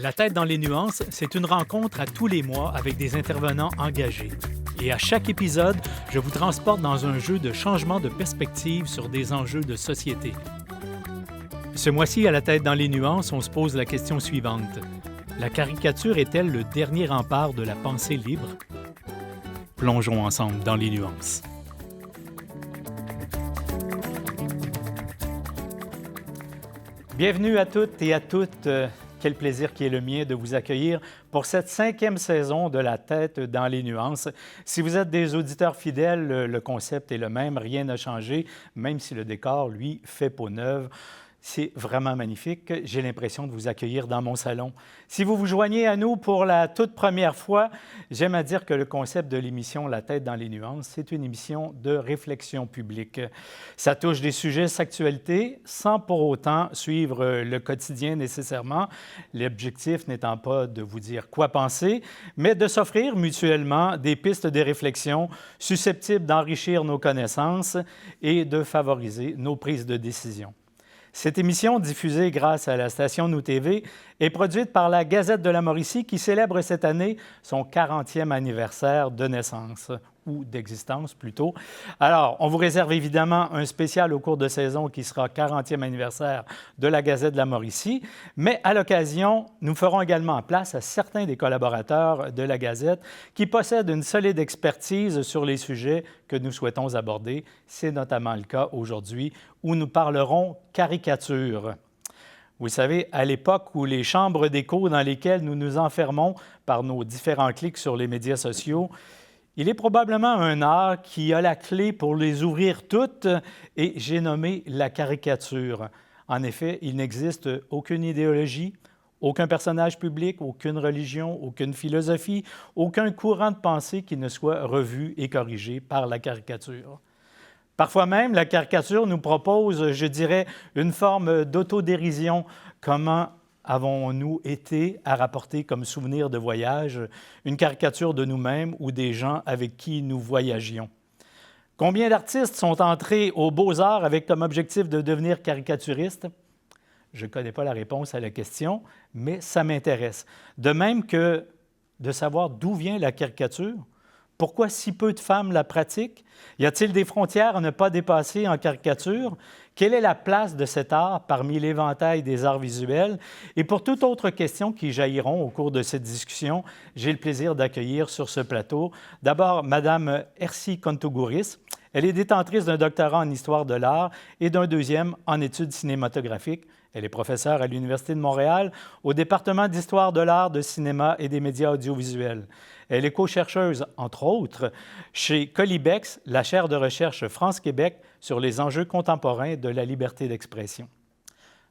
La tête dans les nuances, c'est une rencontre à tous les mois avec des intervenants engagés. Et à chaque épisode, je vous transporte dans un jeu de changement de perspective sur des enjeux de société. Ce mois-ci, à la tête dans les nuances, on se pose la question suivante. La caricature est-elle le dernier rempart de la pensée libre? Plongeons ensemble dans les nuances. Bienvenue à toutes et à toutes. Quel plaisir qui est le mien de vous accueillir pour cette 5e saison de La tête dans les nuances. Si vous êtes des auditeurs fidèles, le concept est le même, rien n'a changé, même si le décor, lui, fait peau neuve. C'est vraiment magnifique. J'ai l'impression de vous accueillir dans mon salon. Si vous vous joignez à nous pour la toute première fois, j'aime à dire que le concept de l'émission La tête dans les nuances, c'est une émission de réflexion publique. Ça touche des sujets d'actualité sans pour autant suivre le quotidien nécessairement, l'objectif n'étant pas de vous dire quoi penser, mais de s'offrir mutuellement des pistes de réflexion susceptibles d'enrichir nos connaissances et de favoriser nos prises de décision. Cette émission, diffusée grâce à la station Nous TV, est produite par la Gazette de la Mauricie qui célèbre cette année son 40e anniversaire de naissance, ou d'existence plutôt. Alors, on vous réserve évidemment un spécial au cours de saison qui sera 40e anniversaire de la Gazette de la Mauricie, mais à l'occasion, nous ferons également place à certains des collaborateurs de la Gazette qui possèdent une solide expertise sur les sujets que nous souhaitons aborder. C'est notamment le cas aujourd'hui où nous parlerons caricature. Vous savez, à l'époque où les chambres d'écho dans lesquelles nous nous enfermons par nos différents clics sur les médias sociaux, il est probablement un art qui a la clé pour les ouvrir toutes et j'ai nommé la caricature. En effet, il n'existe aucune idéologie, aucun personnage public, aucune religion, aucune philosophie, aucun courant de pensée qui ne soit revu et corrigé par la caricature. Parfois même, la caricature nous propose, je dirais, une forme d'autodérision. Comment avons-nous été à rapporter comme souvenir de voyage une caricature de nous-mêmes ou des gens avec qui nous voyagions? Combien d'artistes sont entrés aux Beaux-Arts avec comme objectif de devenir caricaturistes? Je ne connais pas la réponse à la question, mais ça m'intéresse. De même que de savoir d'où vient la caricature. Pourquoi si peu de femmes la pratiquent? Y a-t-il des frontières à ne pas dépasser en caricature? Quelle est la place de cet art parmi l'éventail des arts visuels? Et pour toute autre question qui jailliront au cours de cette discussion, j'ai le plaisir d'accueillir sur ce plateau d'abord Mme Ersi Kontogouris. Elle est détentrice d'un doctorat en histoire de l'art et d'un deuxième en études cinématographiques. Elle est professeure à l'Université de Montréal au département d'histoire de l'art, de cinéma et des médias audiovisuels. Elle est co-chercheuse, entre autres, chez Colibex, la chaire de recherche France-Québec sur les enjeux contemporains de la liberté d'expression.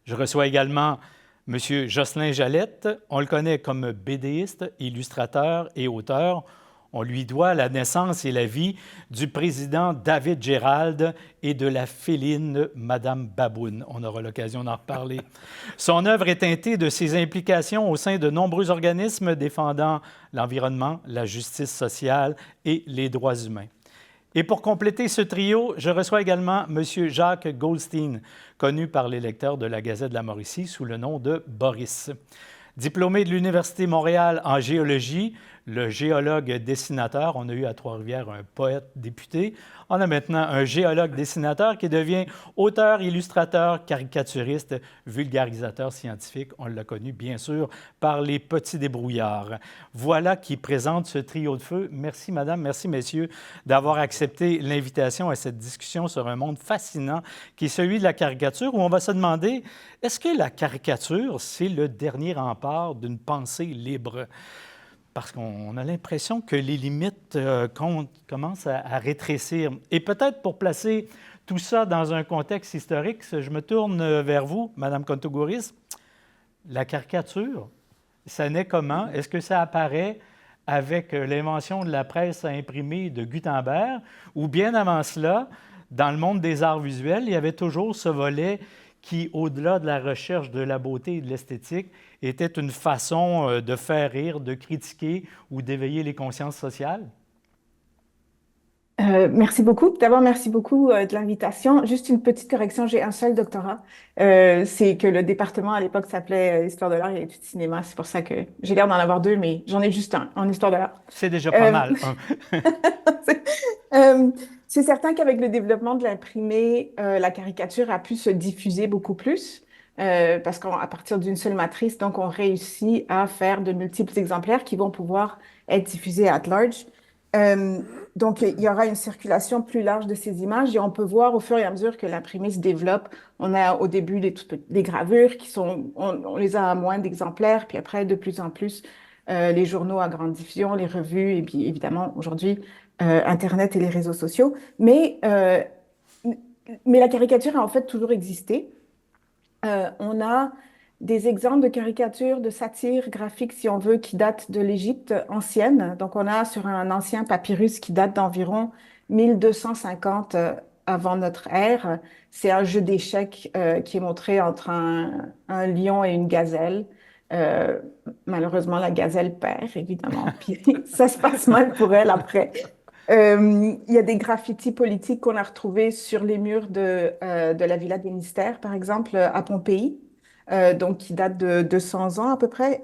Je reçois également M. Jocelyn Jalette. On le connaît comme BDiste, illustrateur et auteur. On lui doit la naissance et la vie du président David Gérald et de la féline Madame Baboune. On aura l'occasion d'en reparler. Son œuvre est teintée de ses implications au sein de nombreux organismes défendant l'environnement, la justice sociale et les droits humains. Et pour compléter ce trio, je reçois également M. Jacques Goldstein, connu par les lecteurs de la Gazette de la Mauricie sous le nom de Boris. Diplômé de l'Université Montréal en géologie, le géologue dessinateur, on a eu à Trois-Rivières un poète député, on a maintenant un géologue dessinateur qui devient auteur, illustrateur, caricaturiste, vulgarisateur scientifique. On l'a connu bien sûr par les petits débrouillards. Voilà qui présente ce trio de feu. Merci madame, merci messieurs d'avoir accepté l'invitation à cette discussion sur un monde fascinant qui est celui de la caricature où on va se demander, est-ce que la caricature, c'est le dernier rempart d'une pensée libre? Parce qu'on a l'impression que les limites commencent à rétrécir. Et peut-être pour placer tout ça dans un contexte historique, je me tourne vers vous, Mme Kontogouris. La caricature, ça naît comment? Est-ce que ça apparaît avec l'invention de la presse à imprimer de Gutenberg? Ou bien avant cela, dans le monde des arts visuels, il y avait toujours ce volet qui, au-delà de la recherche de la beauté et de l'esthétique, était une façon de faire rire, de critiquer ou d'éveiller les consciences sociales? Merci beaucoup. D'abord, merci beaucoup de l'invitation. Juste une petite correction, j'ai un seul doctorat. C'est que le département à l'époque s'appelait Histoire de l'art et études de cinéma. C'est pour ça que j'ai l'air d'en avoir deux, mais j'en ai juste un en Histoire de l'art. C'est déjà pas Euh, mal. c'est euh, c'est certain qu'avec le développement de l'imprimé, la caricature a pu se diffuser beaucoup plus. Parce qu'à partir d'une seule matrice, donc on réussit à faire de multiples exemplaires qui vont pouvoir être diffusés at large. Euh, donc, il y aura une circulation plus large de ces images et on peut voir au fur et à mesure que l'imprimé se développe. On a au début des gravures qui sont, on les a à moins d'exemplaires, puis après, de plus en plus, les journaux à grande diffusion, les revues, et puis évidemment, aujourd'hui, Internet et les réseaux sociaux. Mais la caricature a en fait toujours existé. On a des exemples de caricatures, de satires graphiques, si on veut, qui datent de l'Égypte ancienne. Donc, on a sur un ancien papyrus qui date d'environ 1250 avant notre ère. C'est un jeu d'échecs qui est montré entre un lion et une gazelle. Euh, Malheureusement, la gazelle perd, évidemment. Puis ça se passe mal pour elle après. Il y a des graffitis politiques qu'on a retrouvés sur les murs de la Villa des Mystères, par exemple, à Pompéi, donc qui date de 200 ans à peu près,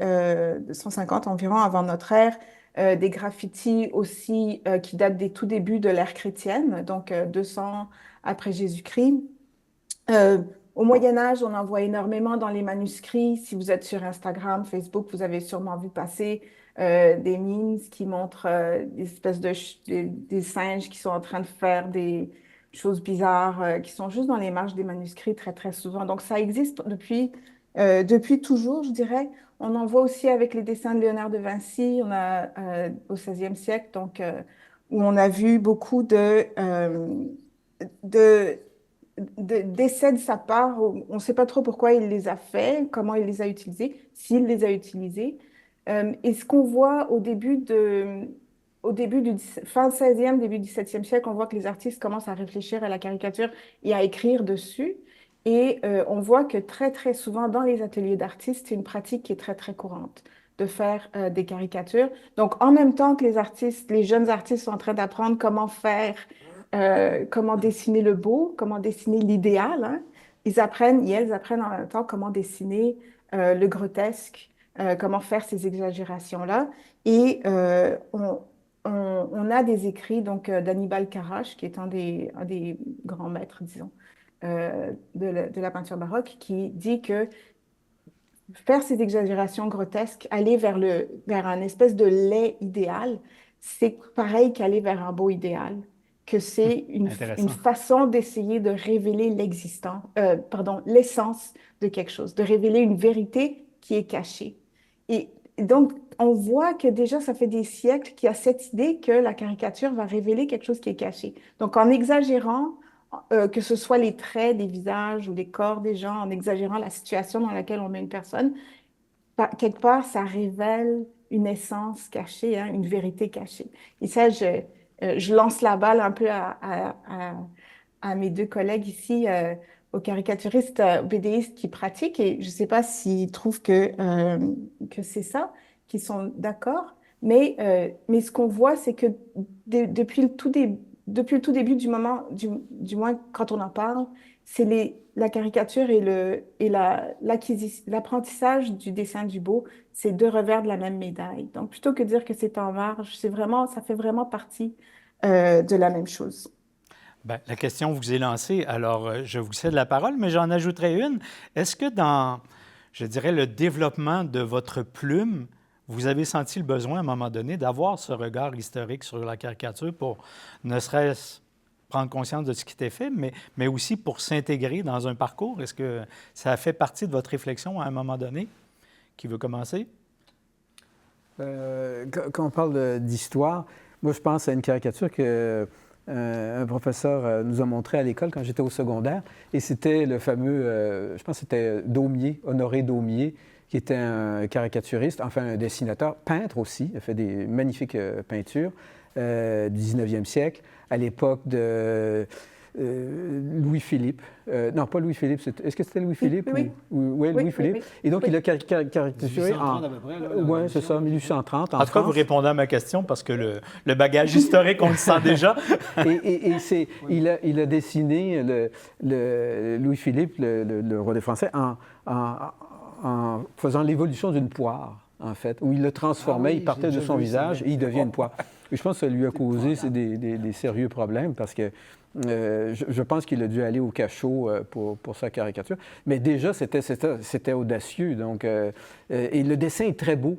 150 environ avant notre ère. Des graffitis aussi qui datent des tout débuts de l'ère chrétienne, donc 200 après Jésus-Christ. Euh, Au Moyen Âge, on en voit énormément dans les manuscrits. Si vous êtes sur Instagram, Facebook, vous avez sûrement vu passer des memes qui montrent des espèces des singes qui sont en train de faire des choses bizarres, qui sont juste dans les marges des manuscrits très, très souvent. Donc, ça existe depuis toujours, je dirais. On en voit aussi avec les dessins de Léonard de Vinci, on a au 16e siècle, donc, où on a vu beaucoup de d'essais de sa part. On ne sait pas trop pourquoi il les a faits, comment il les a utilisés, s'il les a utilisés. Et ce qu'on voit au début du fin 16e, début 17e siècle, on voit que les artistes commencent à réfléchir à la caricature et à écrire dessus. Et on voit que très, très souvent, dans les ateliers d'artistes, c'est une pratique qui est très, très courante de faire des caricatures. Donc, en même temps que les artistes, les jeunes artistes sont en train d'apprendre comment faire comment dessiner le beau, comment dessiner l'idéal, hein. Ils apprennent, et elles apprennent en même temps comment dessiner le grotesque, comment faire ces exagérations-là. Et on a des écrits donc d'Annibal Carrach, qui est un des grands maîtres, disons, de la peinture baroque, qui dit que faire ces exagérations grotesques, aller vers un espèce de laid idéal, c'est pareil qu'aller vers un beau idéal, que c'est une Intéressant. façon d'essayer de révéler l'essence de quelque chose, de révéler une vérité qui est cachée. Et donc, on voit que déjà, ça fait des siècles qu'il y a cette idée que la caricature va révéler quelque chose qui est caché. Donc, en exagérant, que ce soit les traits des visages ou les corps des gens, en exagérant la situation dans laquelle on met une personne, quelque part, ça révèle une essence cachée, hein, une vérité cachée. Et ça, je lance la balle un peu à mes deux collègues ici, aux caricaturistes, aux BDistes qui pratiquent, et je ne sais pas s'ils trouvent que c'est ça, qu'ils sont d'accord, mais ce qu'on voit, c'est que depuis le tout début du moment, du moins quand on en parle, c'est la caricature l'apprentissage du dessin du beau, c'est deux revers de la même médaille. Donc, plutôt que de dire que c'est en marge, ça fait vraiment partie de la même chose. Bien, la question vous est lancée, alors je vous cède la parole, mais j'en ajouterai une. Est-ce que dans, je dirais, le développement de votre plume, vous avez senti le besoin à un moment donné d'avoir ce regard historique sur la caricature pour ne serait-ce prendre conscience de ce qui était fait, mais aussi pour s'intégrer dans un parcours? Est-ce que ça a fait partie de votre réflexion à un moment donné? Qui veut commencer? Quand on parle d'histoire, moi je pense à une caricature que un professeur nous a montrée à l'école quand j'étais au secondaire, et c'était le fameux, je pense que c'était Daumier, Honoré Daumier, qui était un caricaturiste, enfin un dessinateur, peintre aussi, il a fait des magnifiques peintures du 19e siècle, à l'époque Louis-Philippe. Non, pas Louis-Philippe. Est-ce que c'était Louis-Philippe? Oui. Oui, Louis-Philippe. Oui. Et donc, Oui. il a caricaturé 1830 à peu près. Oui, c'est ça, 1830 en En tout cas, vous France. répondez à ma question parce que le bagage historique, on le sent déjà. Il a dessiné Louis-Philippe, le roi des Français, en faisant l'évolution d'une poire, en fait, où il le transformait, il partait de son visage et il devient une poire. Et je pense que ça lui a causé des sérieux problèmes parce que je pense qu'il a dû aller au cachot pour sa caricature. Mais déjà, c'était audacieux. Donc, et le dessin est très beau.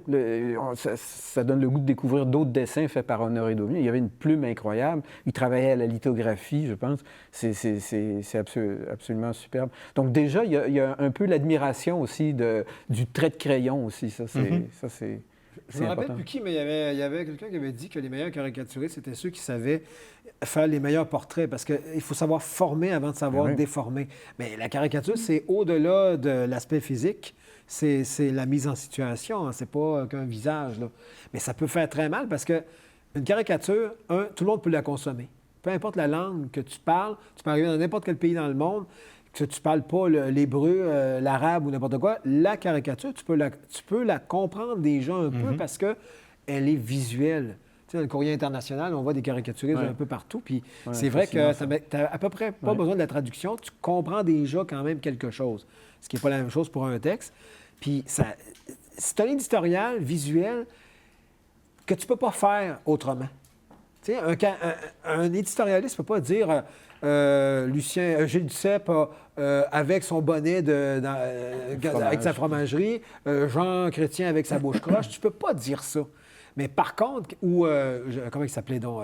Ça donne le goût de découvrir d'autres dessins faits par Honoré Daumier. Il y avait une plume incroyable. Il travaillait à la lithographie, je pense. C'est absolument superbe. Donc déjà, il y a un peu l'admiration aussi du trait de crayon aussi. Ça, c'est Je me rappelle plus qui, mais il y avait quelqu'un qui avait dit que les meilleurs caricaturistes, c'était ceux qui savaient faire les meilleurs portraits, parce qu'il faut savoir former avant de savoir déformer. Mais la caricature, c'est au-delà de l'aspect physique, c'est la mise en situation, hein, c'est pas qu'un visage, là. Mais ça peut faire très mal, parce que une caricature, tout le monde peut la consommer. Peu importe la langue que tu parles arriver dans n'importe quel pays dans le monde, que tu ne parles pas l'hébreu, l'arabe ou n'importe quoi, la caricature, tu peux la comprendre déjà un peu parce qu'elle est visuelle. Tu sais, dans le courrier international, on voit des caricaturistes un peu partout. Puis c'est vrai que tu n'as à peu près pas besoin de la traduction. Tu comprends déjà quand même quelque chose. Ce qui n'est pas la même chose pour un texte. Puis c'est un éditorial visuel que tu ne peux pas faire autrement. Tu sais, un éditorialiste ne peut pas dire Gilles Duceppe avec son bonnet avec sa fromagerie, Jean Chrétien avec sa bouche croche. Tu peux pas dire ça. Mais par contre, comment il s'appelait donc?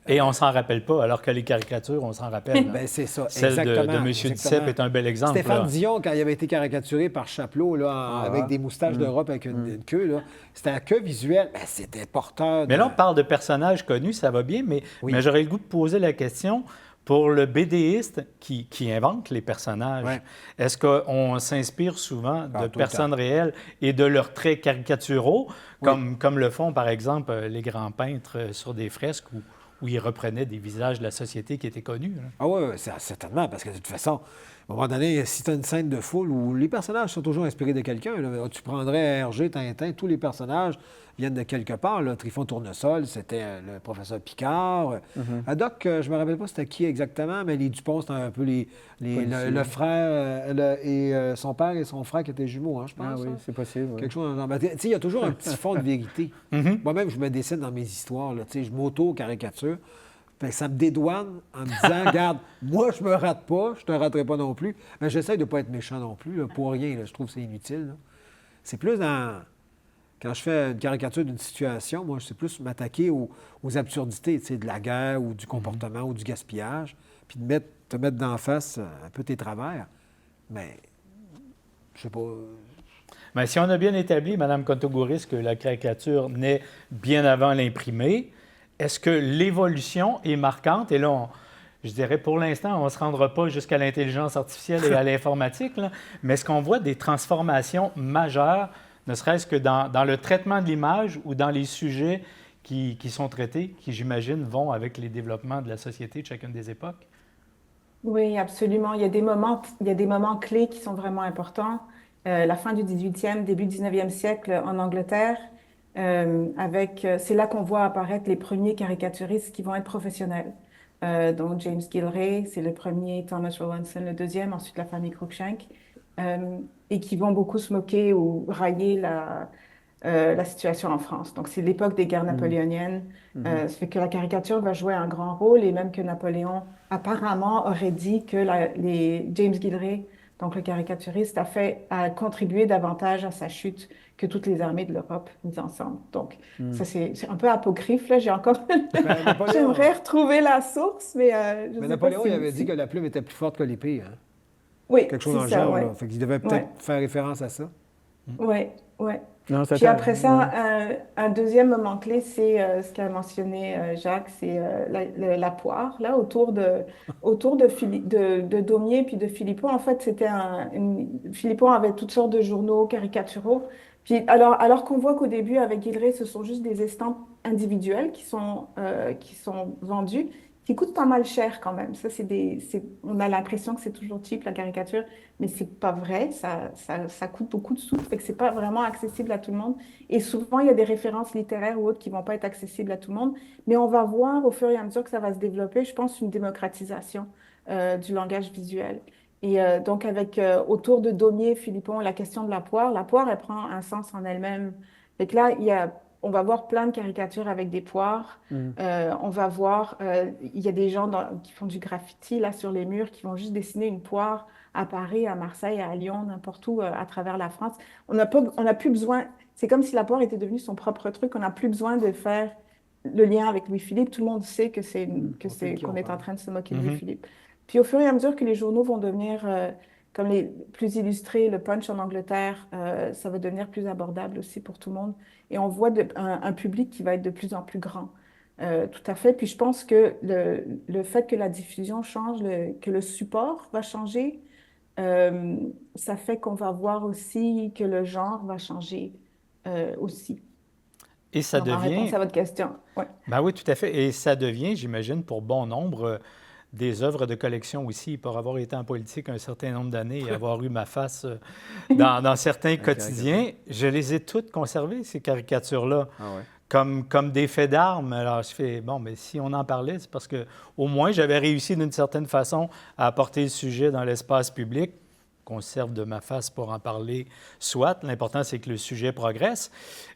Et on s'en rappelle pas, alors que les caricatures, on s'en rappelle. Ben, c'est ça, Celle de M. Duceppe est un bel exemple. Stéphane Dion, quand il avait été caricaturé par Chapelot, là, avec des moustaches d'Europe avec une queue, là, c'était la queue visuelle. Ben, c'était porteur de... Mais là, on parle de personnages connus, ça va bien, mais j'aurais le goût de poser la question pour le BDiste qui invente les personnages. Est-ce qu'on s'inspire souvent de personnes réelles et de leurs traits caricaturaux, comme le font, par exemple, les grands peintres sur des fresques où ils reprenaient des visages de la société qui étaient connus? Là. Ah oui, certainement, parce que de toute façon, à un moment donné, si tu as une scène de foule où les personnages sont toujours inspirés de quelqu'un, tu prendrais Hergé, Tintin, tous les personnages viennent de quelque part. Là. Trifon Tournesol, c'était le professeur Picard. Haddock, je me rappelle pas c'était qui exactement, mais les Dupont, c'était un peu le frère et son père et son frère qui étaient jumeaux, hein, je pense. Ah oui, c'est possible. Quelque chose dans le genre. Tu sais, il y a toujours un petit fond de vérité. Moi-même, je me dessine dans mes histoires. Là, je m'auto-caricature. Ça me dédouane en me disant, regarde, moi, je me rate pas, je te raterai pas non plus. Mais j'essaie de ne pas être méchant non plus, là, pour rien. Là, je trouve que c'est inutile. Là. C'est plus dans... Quand je fais une caricature d'une situation, moi, c'est plus m'attaquer aux absurdités, de la guerre ou du comportement ou du gaspillage, puis te mettre d'en face un peu tes travers. Mais, je sais pas... Mais si on a bien établi, Mme Contogouris, que la caricature naît bien avant l'imprimé, est-ce que l'évolution est marquante? Et là, je dirais, pour l'instant, on ne se rendra pas jusqu'à l'intelligence artificielle et à l'informatique, là, mais est-ce qu'on voit des transformations majeures, ne serait-ce que dans le traitement de l'image ou dans les sujets qui sont traités, qui, j'imagine, vont avec les développements de la société de chacune des époques? Oui, absolument. Il y a des moments clés qui sont vraiment importants. La fin du 18e, début 19e siècle en Angleterre, c'est là qu'on voit apparaître les premiers caricaturistes qui vont être professionnels. Donc James Gillray, c'est le premier, Thomas Rowlandson le deuxième, ensuite la famille Cruikshank, et qui vont beaucoup se moquer ou railler la situation en France. Donc c'est l'époque des guerres napoléoniennes. Ça fait que la caricature va jouer un grand rôle et même que Napoléon apparemment aurait dit que James Gillray, donc le caricaturiste, a contribué davantage à sa chute que toutes les armées de l'Europe mises ensemble. Donc, ça, c'est un peu apocryphe, là. J'aimerais retrouver la source, mais je sais Napoléon, pas il avait dit que la plume était plus forte que l'épée, hein? Oui, quelque chose dans le genre, là. Fait qu'il devait peut-être faire référence à ça. Oui, oui. Puis après ça, un deuxième moment clé, c'est ce qu'a mentionné Jacques, c'est la poire, là, autour de Daumier puis de Philippon. En fait, Philippon avait toutes sortes de journaux caricaturaux. Puis alors qu'on voit qu'au début, avec Gillray, ce sont juste des estampes individuelles qui sont vendues. qui coûtent pas mal cher quand même. Ça, on a l'impression que c'est toujours cheap, la caricature, mais c'est pas vrai. Ça coûte beaucoup de sous, fait que c'est pas vraiment accessible à tout le monde. Et souvent, il y a des références littéraires ou autres qui vont pas être accessibles à tout le monde. Mais on va voir au fur et à mesure que ça va se développer, je pense, une démocratisation du langage visuel. Et donc, autour de Daumier, Philippon, la question de la poire, elle prend un sens en elle-même. Fait que là, on va voir plein de caricatures avec des poires. On va voir, il y a des gens qui font du graffiti là sur les murs, qui vont juste dessiner une poire à Paris, à Marseille, à Lyon, n'importe où à travers la France. On n'a plus besoin, c'est comme si la poire était devenue son propre truc. On n'a plus besoin de faire le lien avec Louis-Philippe. Tout le monde sait qu'on est en train de se moquer de Louis-Philippe. Puis au fur et à mesure que les journaux vont devenir comme les plus illustrés, le Punch en Angleterre, ça va devenir plus abordable aussi pour tout le monde. Et on voit un public qui va être de plus en plus grand. Tout à fait. Puis je pense que le fait que la diffusion change, que le support va changer, ça fait qu'on va voir aussi que le genre va changer aussi. Et ça Donc, en devient... réponse à votre question. Ouais. Ben oui, tout à fait. Et ça devient, j'imagine, pour bon nombre, des œuvres de collection aussi, pour avoir été en politique un certain nombre d'années et avoir eu ma face dans certains quotidiens. Je les ai toutes conservées, ces caricatures-là, comme des faits d'armes. Alors, je fais, bon, mais si on en parlait, c'est parce que au moins j'avais réussi d'une certaine façon à apporter le sujet dans l'espace public, qu'on se serve de ma face pour en parler, soit. L'important, c'est que le sujet progresse.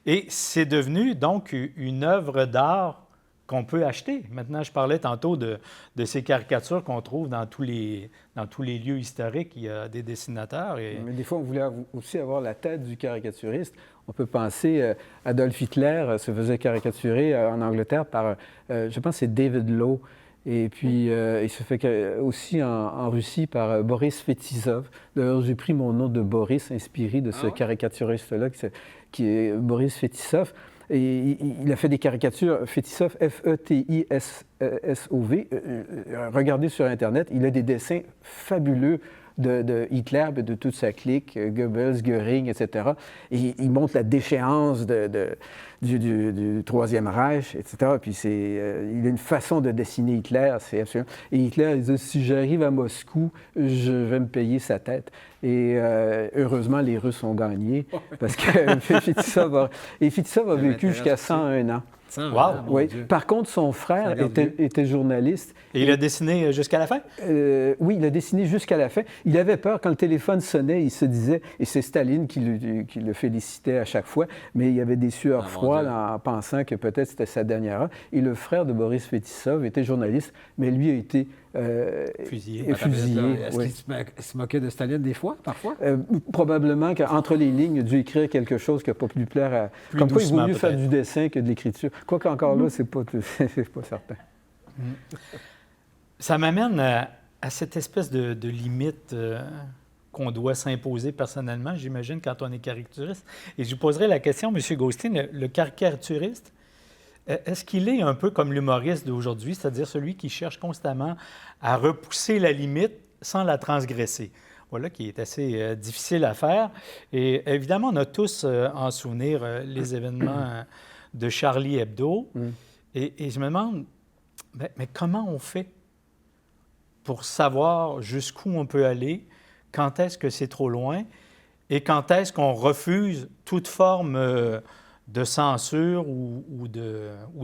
Et c'est devenu donc une œuvre d'art qu'on peut acheter. Maintenant, je parlais tantôt de ces caricatures qu'on trouve dans tous les lieux historiques. Il y a des dessinateurs. Mais des fois, on voulait aussi avoir la tête du caricaturiste. On peut penser, Adolf Hitler se faisait caricaturer en Angleterre par, je pense, c'est David Lowe. Et puis, il se fait aussi en Russie par Boris Fetisov. D'ailleurs, j'ai pris mon nom de Boris, inspiré de ce caricaturiste-là, qui est Boris Fetisov. Et il a fait des caricatures, Fetisov, F-E-T-I-S-O-V. Regardez sur Internet, il a des dessins fabuleux de Hitler, de toute sa clique, Goebbels, Göring, etc. Et il montre la déchéance du Troisième Reich, etc. Puis il a une façon de dessiner Hitler, c'est absolument... Et Hitler, il dit, si j'arrive à Moscou, je vais me payer sa tête. Et heureusement, les Russes ont gagné, parce que Fetisov a vécu jusqu'à 101 ans. Wow! Oui. Par contre, son frère était journaliste. Et il a dessiné jusqu'à la fin? Oui, il a dessiné jusqu'à la fin. Il avait peur quand le téléphone sonnait, il se disait, et c'est Staline qui le félicitait à chaque fois, mais il y avait des sueurs froides en pensant que peut-être c'était sa dernière heure. Et le frère de Boris Fetisov était journaliste, mais lui a été fusillé. Est-ce qu'il se moquait de Staline des fois, parfois? Probablement qu'entre les lignes, il a dû écrire quelque chose qui n'a pas pu lui plaire. Comme quoi, il vaut mieux faire du dessin que de l'écriture. Quoique encore là, c'est pas certain. Ça m'amène à cette espèce de limite qu'on doit s'imposer personnellement, j'imagine, quand on est caricaturiste. Et je vous poserai la question, M. Gaustin, le caricaturiste, est-ce qu'il est un peu comme l'humoriste d'aujourd'hui, c'est-à-dire celui qui cherche constamment à repousser la limite sans la transgresser? Voilà, qui est assez difficile à faire. Et évidemment, on a tous en souvenir les événements de Charlie Hebdo. Et je me demande, mais comment on fait pour savoir jusqu'où on peut aller, quand est-ce que c'est trop loin et quand est-ce qu'on refuse toute forme de censure ou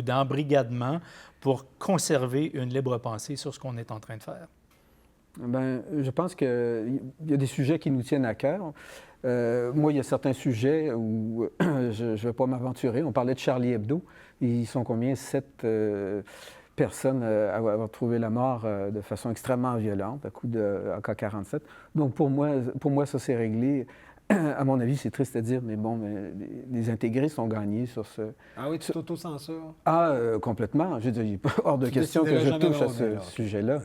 d'embrigadement pour conserver une libre pensée sur ce qu'on est en train de faire? Bien, je pense qu'il y a des sujets qui nous tiennent à cœur. Moi, il y a certains sujets où je ne vais pas m'aventurer. On parlait de Charlie Hebdo. Ils sont combien? 7 personnes à avoir trouvé la mort de façon extrêmement violente, à coup de AK-47. Donc, pour moi, ça, c'est réglé. À mon avis, c'est triste à dire, mais bon, les intégristes ont gagné sur ce... Ah oui, tu t'auto-censures? Ah, complètement. Je veux dire, il n'est pas hors de question que je touche à ce sujet-là.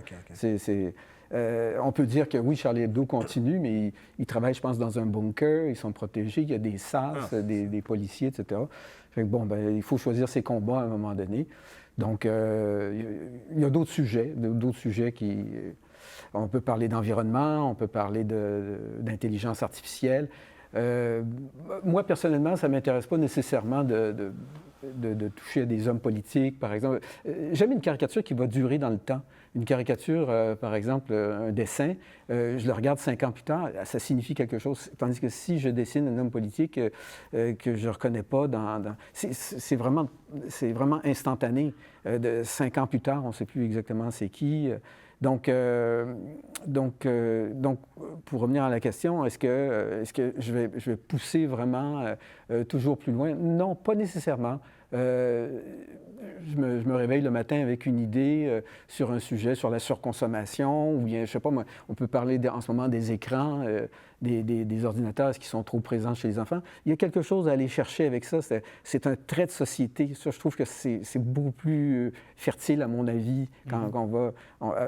On peut dire que oui, Charlie Hebdo continue, mais ils travaillent, je pense, dans un bunker, ils sont protégés, il y a des SAS, des policiers, etc. Fait que bon, il faut choisir ses combats à un moment donné. Donc, il y a d'autres sujets qui... On peut parler d'environnement, on peut parler d'intelligence artificielle. Moi, personnellement, ça ne m'intéresse pas nécessairement de toucher à des hommes politiques, par exemple. J'aime une caricature qui va durer dans le temps. Une caricature, par exemple, un dessin, je le regarde 5 ans plus tard, ça signifie quelque chose. Tandis que si je dessine un homme politique que je ne reconnais pas, c'est vraiment instantané. 5 ans plus tard, on ne sait plus exactement c'est qui. Donc, pour revenir à la question, est-ce que je vais pousser vraiment toujours plus loin? Non, pas nécessairement. Je me réveille le matin avec une idée sur un sujet, sur la surconsommation, ou bien, je ne sais pas, moi, on peut parler en ce moment des écrans, des ordinateurs qui sont trop présents chez les enfants. Il y a quelque chose à aller chercher avec ça. C'est un trait de société. Ça, je trouve que c'est beaucoup plus fertile, à mon avis, quand on va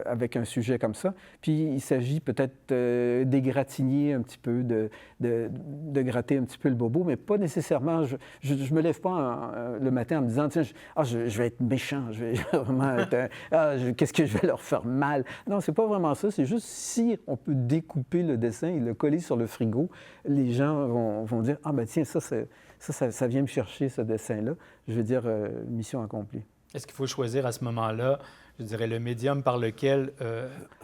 avec un sujet comme ça. Puis, il s'agit peut-être d'égratigner un petit peu, de gratter un petit peu le bobo, mais pas nécessairement. Je ne me lève pas le matin en me disant, tiens, je vais être méchant, je vais vraiment être... qu'est-ce que je vais leur faire mal? Non, c'est pas vraiment ça. C'est juste si on peut découper le dessin et le coller sur le frigo, les gens vont dire, ah ben tiens, ça vient me chercher, ce dessin-là. Je veux dire, mission accomplie. Est-ce qu'il faut choisir à ce moment-là, je dirais, le médium par lequel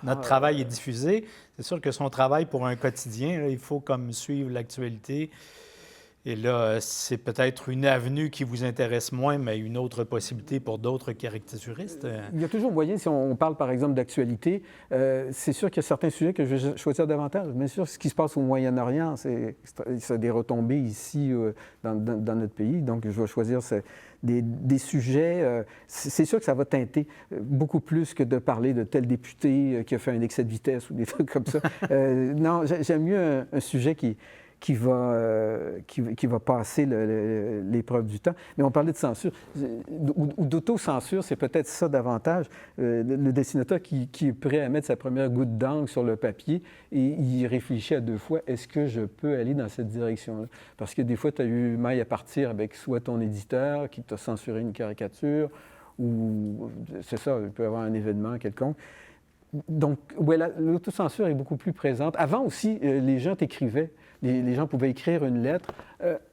notre travail est diffusé? C'est sûr que son travail pour un quotidien, là, il faut comme suivre l'actualité. Et là, c'est peut-être une avenue qui vous intéresse moins, mais une autre possibilité pour d'autres caricaturistes. Il y a toujours moyen, si on parle par exemple d'actualité, c'est sûr qu'il y a certains sujets que je vais choisir davantage. Bien sûr, ce qui se passe au Moyen-Orient, ça a des retombées ici dans notre pays, donc je vais choisir des sujets. C'est sûr que ça va teinter beaucoup plus que de parler de tel député qui a fait un excès de vitesse ou des trucs comme ça. Non, j'aime mieux un sujet qui va passer l'épreuve du temps. Mais on parlait de censure, ou d'autocensure, c'est peut-être ça davantage. Le dessinateur qui est prêt à mettre sa première goutte d'encre sur le papier, et il réfléchit à 2 fois, est-ce que je peux aller dans cette direction-là? Parce que des fois, tu as eu maille à partir avec soit ton éditeur qui t'a censuré une caricature, ou c'est ça, il peut y avoir un événement quelconque. Donc, ouais, l'autocensure est beaucoup plus présente. Avant aussi, les gens t'écrivaient. Les gens pouvaient écrire une lettre,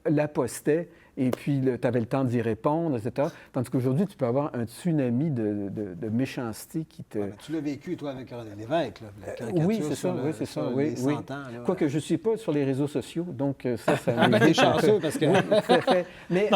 la postaient, et puis tu avais le temps d'y répondre, etc. Tandis qu'aujourd'hui, tu peux avoir un tsunami de méchanceté qui te... Ouais, tu l'as vécu, toi, avec René Lévesque, là, la caricature oui, c'est ça, oui, c'est ça. Oui, 100 ans. Quoique je ne suis pas sur les réseaux sociaux, donc ça mais t'es chanceux, parce que... mais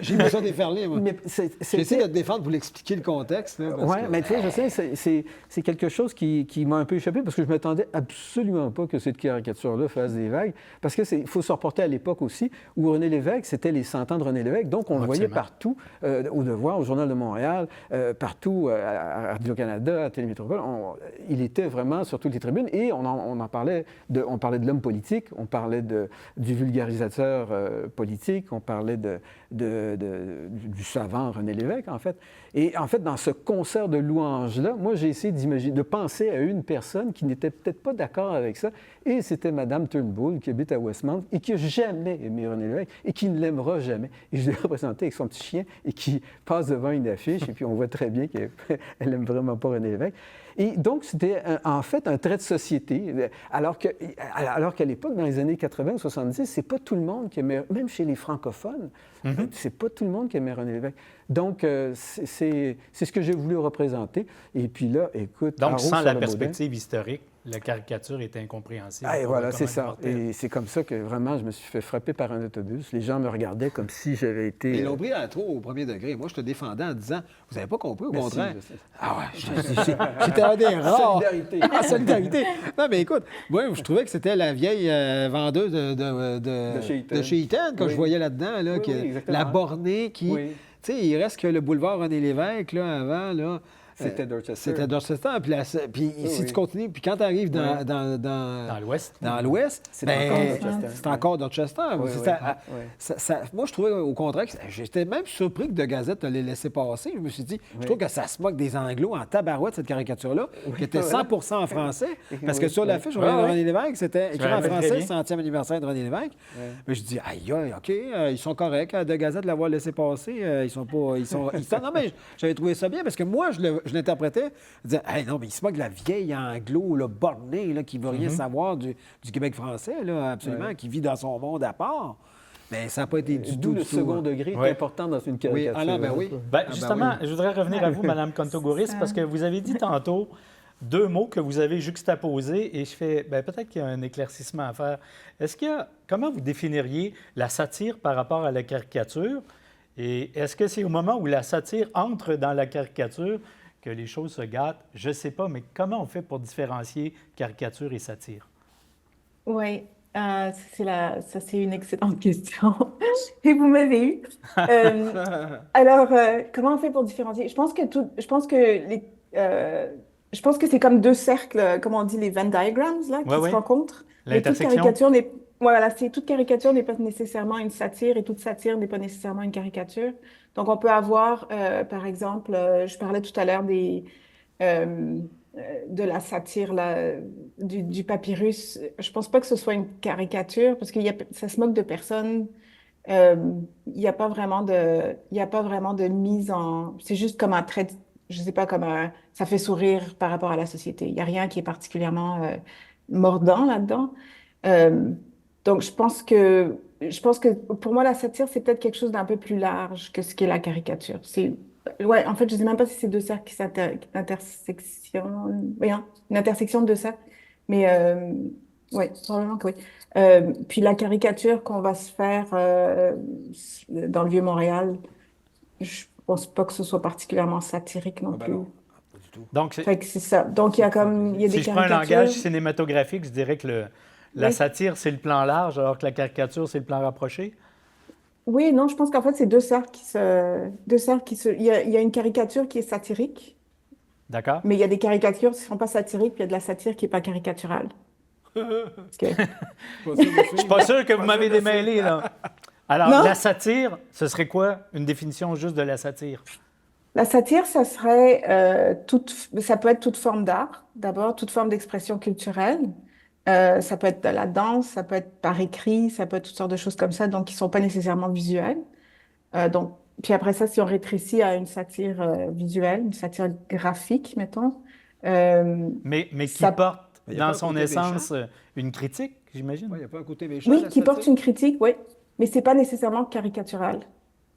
j'ai vu ça déferler, moi. J'essaie de te défendre pour l'expliquer le contexte. Oui, mais tu sais, je sais, c'est quelque chose qui m'a un peu échappé, parce que je ne m'attendais absolument pas que cette caricature-là fasse des vagues, parce qu'il faut se reporter à l'époque aussi, où René Lévesque, c'était les 100 ans de René Lévesque, donc on le voyait partout, au Devoir, au Journal de Montréal, partout à Radio-Canada, à Télémétropole. Il était vraiment sur toutes les tribunes, et on parlait de l'homme politique, on parlait du vulgarisateur politique, on parlait du savant René Lévesque, en fait. Et en fait, dans ce concert de louanges-là, moi, j'ai essayé de penser à une personne qui n'était peut-être pas d'accord avec ça, et c'était Mme Turnbull, qui habite à Westmount, et qui n'a jamais aimé René Lévesque, et qui ne l'aimera jamais. Et je l'ai représenté avec son petit chien, et qui passe devant une affiche, et puis on voit très bien qu'elle n'aime vraiment pas René Lévesque. Et donc, c'était en fait un trait de société, alors qu'à l'époque, dans les années 80-70, c'est pas tout le monde qui aimait, même chez les francophones, c'est pas tout le monde qui aimait René Lévesque. Donc, c'est ce que j'ai voulu représenter. Et puis là, écoute... Donc, sans la perspective historique, la caricature est incompréhensible. Ah, et voilà, c'est ça. Et c'est comme ça que vraiment, je me suis fait frapper par un autobus. Les gens me regardaient comme si j'avais été... Ils l'ont pris à trop au premier degré. Moi, je te défendais en disant, vous n'avez pas compris, au contraire. Ah ouais, j'étais un des rares. Solidarité. Ah, solidarité. Non, mais écoute, moi, je trouvais que c'était la vieille vendeuse de chez Eaton, quand je voyais là-dedans, là, la bornée qui... Oui. Tu sais, il reste que le boulevard René Lévesque, là, avant, là... C'était Dorchester. C'était Dorchester. Puis si tu continues, puis quand tu arrives dans l'ouest, c'est encore Dorchester. Moi, je trouvais au contraire que j'étais même surpris que De Gazette te l'ait laissé passer. Je me suis dit, je trouve que ça se moque des Anglos en tabarouette, cette caricature-là, qui était 100% en français. Parce que sur l'affiche, de René Lévesque, c'était écrit en français, 100e anniversaire de René Lévesque. Mais je dis, aïe, OK, ils sont corrects. De Gazette l'avoir laissé passer, ils sont pas... Non, mais j'avais trouvé ça bien parce que moi, je l'interprétais, je disais, hey, non, mais il se moque de la vieille anglo, là, bornée, là, qui ne veut rien savoir du Québec français, là, absolument, qui vit dans son monde à part. Mais ça n'a pas été du D'où tout, le du tout, second hein. degré Ouais. est important dans une caricature. Oui, alors, ben oui. Ben, Ah, justement, ben oui. je voudrais revenir à vous, Mme Contogouris, parce que vous avez dit tantôt 2 mots que vous avez juxtaposés et je fais, ben, peut-être qu'il y a un éclaircissement à faire. Comment vous définiriez la satire par rapport à la caricature? Et est-ce que c'est au moment où la satire entre dans la caricature que les choses se gâtent? Je ne sais pas, mais comment on fait pour différencier caricature et satire? Oui, ça c'est une excellente question. Et vous m'avez eu. Alors, comment on fait pour différencier? Je pense que c'est comme deux cercles, comme on dit, les Venn diagrams, là, Oui, qui se oui. rencontrent. Mais L'intersection? toute caricature n'est pas nécessairement une satire et toute satire n'est pas nécessairement une caricature. Donc, on peut avoir, par exemple, je parlais tout à l'heure euh, de la satire là, du papyrus. Je pense pas que ce soit une caricature parce que ça se moque de personne. Il n'y a pas vraiment il y a pas vraiment de mise en. C'est juste comme un trait, je sais pas, ça fait sourire par rapport à la société. Il n'y a rien qui est particulièrement mordant là-dedans. Euh, donc, je pense que pour moi, la satire, c'est peut-être quelque chose d'un peu plus large que ce qu'est la caricature. Ouais, en fait, je ne sais même pas si c'est deux cercles qui s'intersectionnent. Oui, hein, une intersection de deux cercles. Mais ouais, probablement que oui. Puis la caricature qu'on va se faire dans le Vieux-Montréal, je pense pas que ce soit particulièrement satirique non Ah, ben plus. non, pas du tout. Donc, Fait que c'est ça. Donc, il y a des si je prends un langage caricatures. cinématographique, je dirais que la Oui. satire, c'est le plan large, alors que la caricature, c'est le plan rapproché. Oui, non, je pense qu'en fait, c'est deux cercles il y a une caricature qui est satirique, D'accord? mais il y a des caricatures qui ne sont pas satiriques, puis il y a de la satire qui n'est pas caricaturale. Parce que- Pas sûr de Je suis pas sûr que vous Pas m'avez sûr de démêlé, là. Alors, Non? la satire, ce serait quoi une définition juste de la satire? La satire, ça peut être toute forme d'art, d'abord, toute forme d'expression culturelle. Ça peut être de la danse, ça peut être par écrit, ça peut être toutes sortes de choses comme ça, donc qui ne sont pas nécessairement visuelles. Puis après ça, si on rétrécit à une satire visuelle, une satire graphique, mettons, euh, Mais qui ça, porte Il n'y a dans pas un son côté essence une critique, j'imagine? Il n'y a pas un côté méchant, oui, la qui porte satire? une critique, oui, mais c'est pas nécessairement caricatural.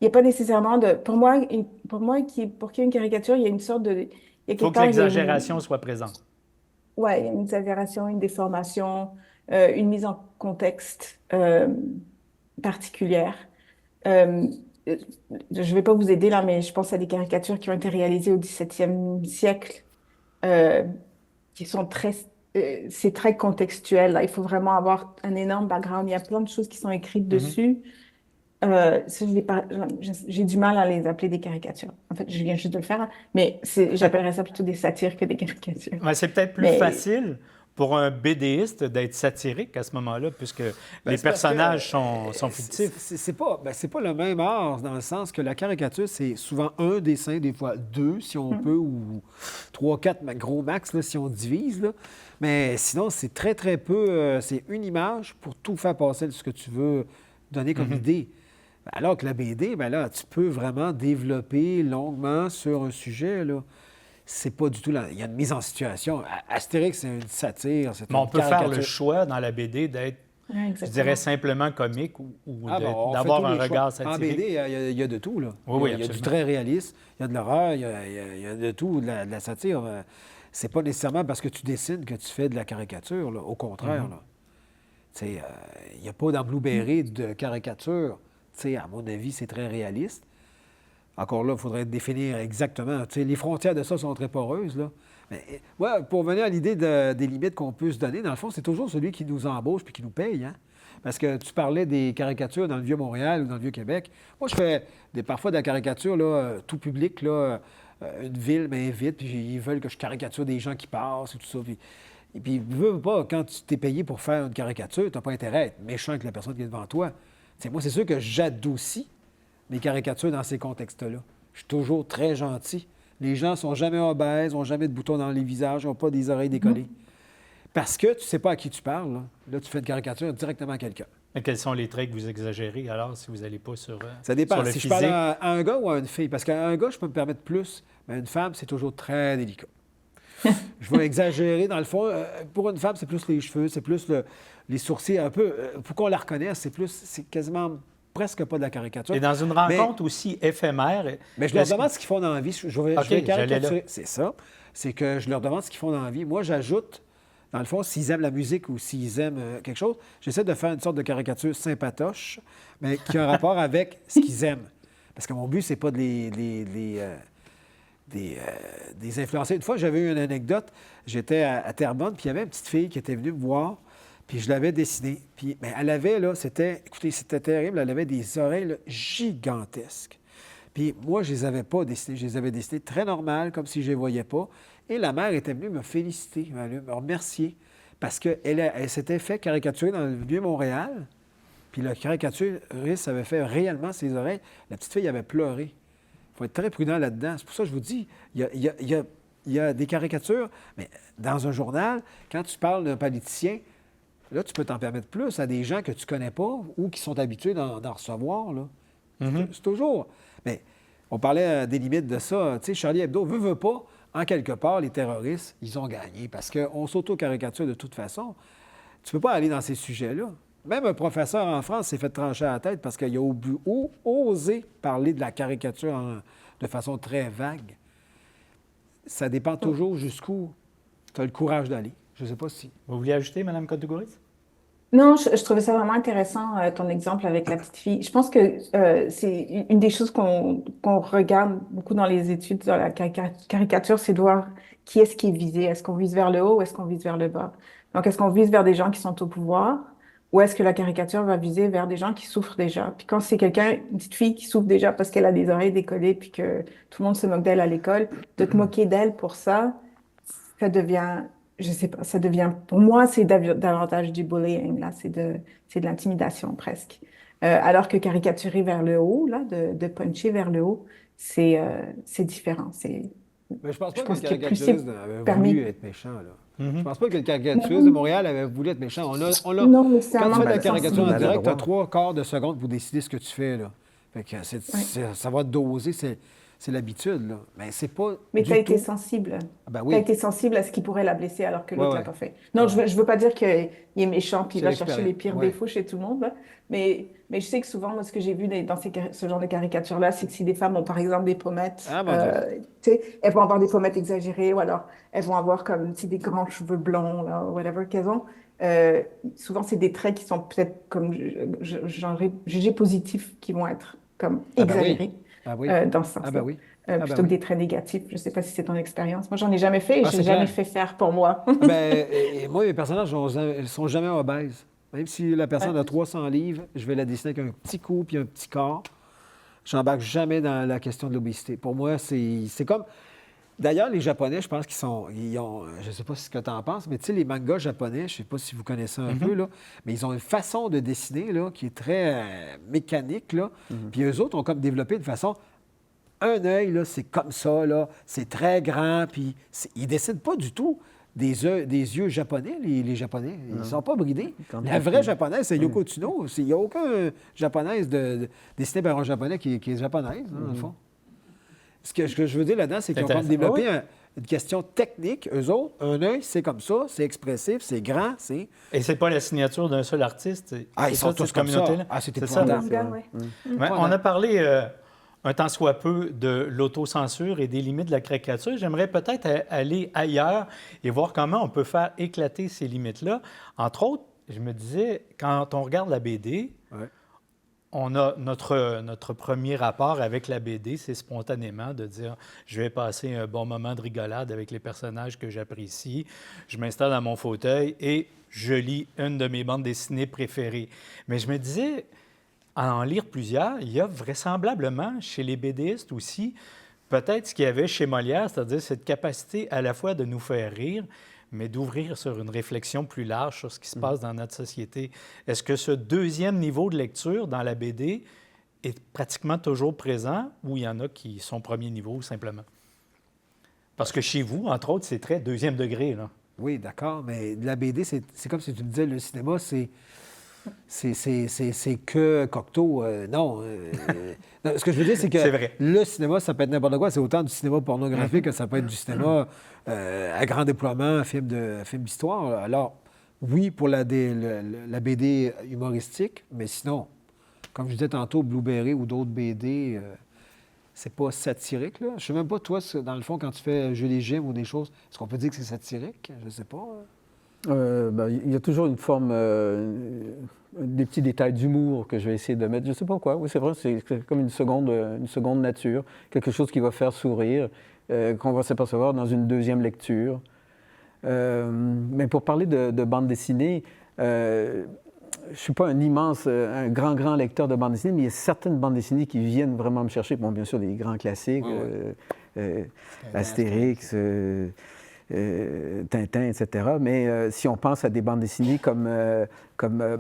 Il n'y a pas nécessairement de, pour qu'il y ait une caricature, il y a une sorte de, il y a Il faut quelque que part, l'exagération soit présente. ouais, il y a une exagération, une déformation, une mise en contexte particulière. Euh, je ne vais pas vous aider là, mais je pense à des caricatures qui ont été réalisées au XVIIe siècle, euh, qui sont c'est très contextuel, là. Il faut vraiment avoir un énorme background. Il y a plein de choses qui sont écrites Mhm. dessus. Ça, j'ai du mal à les appeler des caricatures. En fait, je viens juste de le faire, hein, mais j'appellerais ça plutôt des satires que des caricatures. Mais c'est peut-être plus Mais facile pour un BDiste d'être satirique à ce moment-là, puisque Ben, les c'est parce que, personnages sont fictifs. c'est pas le même art, dans le sens que la caricature, c'est souvent un dessin, des fois deux, si on peut, ou trois, quatre, gros max, là, si on divise. Là. Mais sinon, c'est très, très peu. C'est une image pour tout faire passer de ce que tu veux donner comme idée. Alors que la BD, ben là, tu peux vraiment développer longuement sur un sujet, là. C'est pas du tout... Il y a une mise en situation. Astérix, c'est une satire, c'est Mais une on peut faire caricature. le choix dans la BD d'être, ouais, je exactement. dirais, simplement comique ou On fait d'avoir tous un les choix. regard En satirique. BD, il y a de tout, là. Oui, Il y a du absolument. très réaliste, il y a de l'horreur, il y a de tout, de la satire. C'est pas nécessairement parce que tu dessines que tu fais de la caricature, là. Au contraire, là. Tu sais, il n'y a pas dans Blueberry de caricature. Tu sais, à mon avis, c'est très réaliste. Encore là, il faudrait définir exactement. Tu sais, les frontières de ça sont très poreuses, là. Mais ouais, pour venir à l'idée des limites qu'on peut se donner, dans le fond, c'est toujours celui qui nous embauche puis qui nous paye, hein? Parce que tu parlais des caricatures dans le Vieux-Montréal ou dans le Vieux-Québec. Moi, je fais parfois de la caricature, là, tout public, là, une ville m'invite, puis ils veulent que je caricature des gens qui passent et tout ça. Et puis, veux pas, quand tu t'es payé pour faire une caricature, tu n'as pas intérêt à être méchant avec la personne qui est devant toi. T'sais, moi, c'est sûr que j'adoucis mes caricatures dans ces contextes-là. Je suis toujours très gentil. Les gens sont jamais obèses, n'ont jamais de boutons dans les visages, n'ont pas des oreilles décollées. Parce que tu ne sais pas à qui tu parles. Là, tu fais une caricature directement à quelqu'un. Mais quels sont les traits que vous exagérez alors si vous n'allez pas sur Ça dépend. sur le Si je physique? parle à un gars ou à une fille. Parce qu'à un gars, je peux me permettre plus, mais une femme, c'est toujours très délicat. Je vais exagérer. Dans le fond, pour une femme, c'est plus les cheveux, c'est plus les sourcils un peu. Pour qu'on la reconnaisse, c'est quasiment presque pas de la caricature. Et dans une rencontre aussi éphémère... Mais je leur demande ce qu'ils font dans la vie. Je vais j'allais caricaturer. là. C'est ça. C'est que je leur demande ce qu'ils font dans la vie. Moi, j'ajoute, dans le fond, s'ils aiment la musique ou s'ils aiment quelque chose, j'essaie de faire une sorte de caricature sympatoche, mais qui a un rapport avec ce qu'ils aiment. Parce que mon but, c'est pas de les influencer. Une fois, j'avais eu une anecdote. J'étais à Terrebonne, puis il y avait une petite fille qui était venue me voir, puis je l'avais dessinée. Puis mais elle avait, là, écoutez, c'était terrible, elle avait des oreilles là, gigantesques. Puis moi, je les avais pas dessinées. Je les avais dessinées très normales, comme si je les voyais pas. Et la mère était venue me féliciter, me remercier, parce qu'elle s'était fait caricaturer dans le Vieux-Montréal, puis le caricaturiste avait fait réellement ses oreilles. La petite fille avait pleuré. Il faut être très prudent là-dedans. C'est pour ça que je vous dis, il y a des caricatures, mais dans un journal, quand tu parles d'un politicien, là, tu peux t'en permettre plus à des gens que tu connais pas ou qui sont habitués d'en recevoir. Là. C'est toujours... Mais on parlait des limites de ça. Tu sais, Charlie Hebdo veut pas, en quelque part, les terroristes, ils ont gagné parce qu'on s'auto-caricature de toute façon. Tu peux pas aller dans ces sujets-là. Même un professeur en France s'est fait trancher à la tête parce qu'il a osé parler de la caricature de façon très vague. Ça dépend toujours jusqu'où tu as le courage d'aller. Je ne sais pas si... Vous vouliez ajouter, Mme Kotougouriz? Non, je trouvais ça vraiment intéressant, ton exemple avec la petite fille. Je pense que c'est une des choses qu'on regarde beaucoup dans les études dans la caricature, c'est de voir qui est-ce qui est visé. Est-ce qu'on vise vers le haut ou est-ce qu'on vise vers le bas? Donc, est-ce qu'on vise vers des gens qui sont au pouvoir ou est-ce que la caricature va viser vers des gens qui souffrent déjà? Puis quand c'est une petite fille qui souffre déjà parce qu'elle a des oreilles décollées puis que tout le monde se moque d'elle à l'école, de te moquer d'elle pour ça, ça devient... Je sais pas, ça devient, pour moi, c'est davantage du bullying, là, c'est de l'intimidation presque. Alors que caricaturer vers le haut, là, de puncher vers le haut, c'est différent. Mais je pense Je pas que pense le qu'il y a plus caricaturiste avait permis. voulu être méchant. Là. Je pense pas que le caricaturiste de Montréal avait voulu être méchant. Non, mais c'est un Quand tu fais manque de la de caricature en sensibilité. direct, tu as Maladroit. 3/4 de seconde pour décider ce que tu fais. Là. Fait que ça va doser, c'est l'habitude. Là. Mais c'est pas Mais du tu as été tout... sensible. Ah ben Tu as oui, été sensible à ce qui pourrait la blesser alors que l'autre ouais. l'a pas fait. Non, je veux pas dire qu'il est méchant puis il C'est va chercher les l'expérience, pires ouais. défauts chez tout le monde, là. Mais je sais que souvent, moi, ce que j'ai vu dans ce genre de caricatures-là, c'est que si des femmes ont, par exemple, des pommettes, Ah, mon Dieu. tu sais, elles vont avoir des pommettes exagérées ou alors elles vont avoir comme, tu sais, des grands cheveux blonds, là, whatever qu'elles ont. Souvent, c'est des traits qui sont peut-être comme genre jugés positifs qui vont être comme Ah ben oui. exagérés Ah oui. dans ce Ah sens-là ben oui. Ah ben plutôt que oui. des traits négatifs. Je ne sais pas si c'est ton expérience. Moi, j'en ai jamais fait et Ah, je c'est n'ai jamais clair. fait faire pour moi. Ah ben, et moi, mes personnages ne sont jamais obèses. Même si la personne a 300 livres, je vais la dessiner avec un petit cou puis un petit corps. J'embarque jamais dans la question de l'obésité. Pour moi, c'est comme... D'ailleurs, les Japonais, je pense qu'ils ont... Je ne sais pas ce que tu en penses, mais tu sais, les mangas japonais, je ne sais pas si vous connaissez un peu, là, mais ils ont une façon de dessiner là, qui est très mécanique. Là. Puis eux autres ont comme développé une façon... Un œil, là, c'est comme ça, là, c'est très grand, puis ils ne dessinent pas du tout des yeux japonais, les Japonais. Ils ne sont pas bridés. La vraie japonaise, c'est Yoko Tsuno. Il n'y a aucun japonaise dessiné par un japonais qui est japonaise, hein, dans le fond. Ce que je veux dire là-dedans, c'est qu'ils ont comme développé une question technique. Eux autres, un œil, c'est comme ça, c'est expressif, c'est grand, c'est... Et c'est pas la signature d'un seul artiste. Ah, ils sont tous cette comme ça. communauté-là? Ah, c'était ça. épouvantable. Ouais. Ouais, on a parlé un tant soit peu de l'autocensure et des limites de la caricature. J'aimerais peut-être aller ailleurs et voir comment on peut faire éclater ces limites-là. Entre autres, je me disais, quand on regarde la BD, on a notre premier rapport avec la BD, c'est spontanément de dire « je vais passer un bon moment de rigolade avec les personnages que j'apprécie, je m'installe dans mon fauteuil et je lis une de mes bandes dessinées préférées ». Mais je me disais, à en lire plusieurs, il y a vraisemblablement chez les BDistes aussi peut-être ce qu'il y avait chez Molière, c'est-à-dire cette capacité à la fois de nous faire rire, mais d'ouvrir sur une réflexion plus large sur ce qui se passe dans notre société. Est-ce que ce deuxième niveau de lecture dans la BD est pratiquement toujours présent ou il y en a qui sont premier niveau simplement? Parce que chez vous, entre autres, c'est très deuxième degré, là. Oui, d'accord, mais la BD, c'est comme si tu me disais, le cinéma, c'est que Cocteau. Non. Non. Ce que je veux dire, c'est que C'est vrai. le cinéma, ça peut être n'importe quoi. C'est autant du cinéma pornographique que ça peut être du cinéma à grand déploiement, un film d'histoire. Alors, oui, pour la BD humoristique, mais sinon, comme je disais tantôt, Blueberry ou d'autres BD, c'est pas satirique, là. Je sais même pas, toi, dans le fond, quand tu fais Julie Jim ou des choses, est-ce qu'on peut dire que c'est satirique? Je sais pas. Il y a toujours une forme, des petits détails d'humour que je vais essayer de mettre. Je ne sais pas quoi. Oui, c'est vrai, c'est comme une seconde nature, quelque chose qui va faire sourire, qu'on va s'apercevoir dans une deuxième lecture. Mais pour parler de bande dessinée, je ne suis pas un grand lecteur de bande dessinée, mais il y a certaines bandes dessinées qui viennent vraiment me chercher. Bon, bien sûr, des grands classiques, Astérix, Tintin, etc. Mais si on pense à des bandes dessinées comme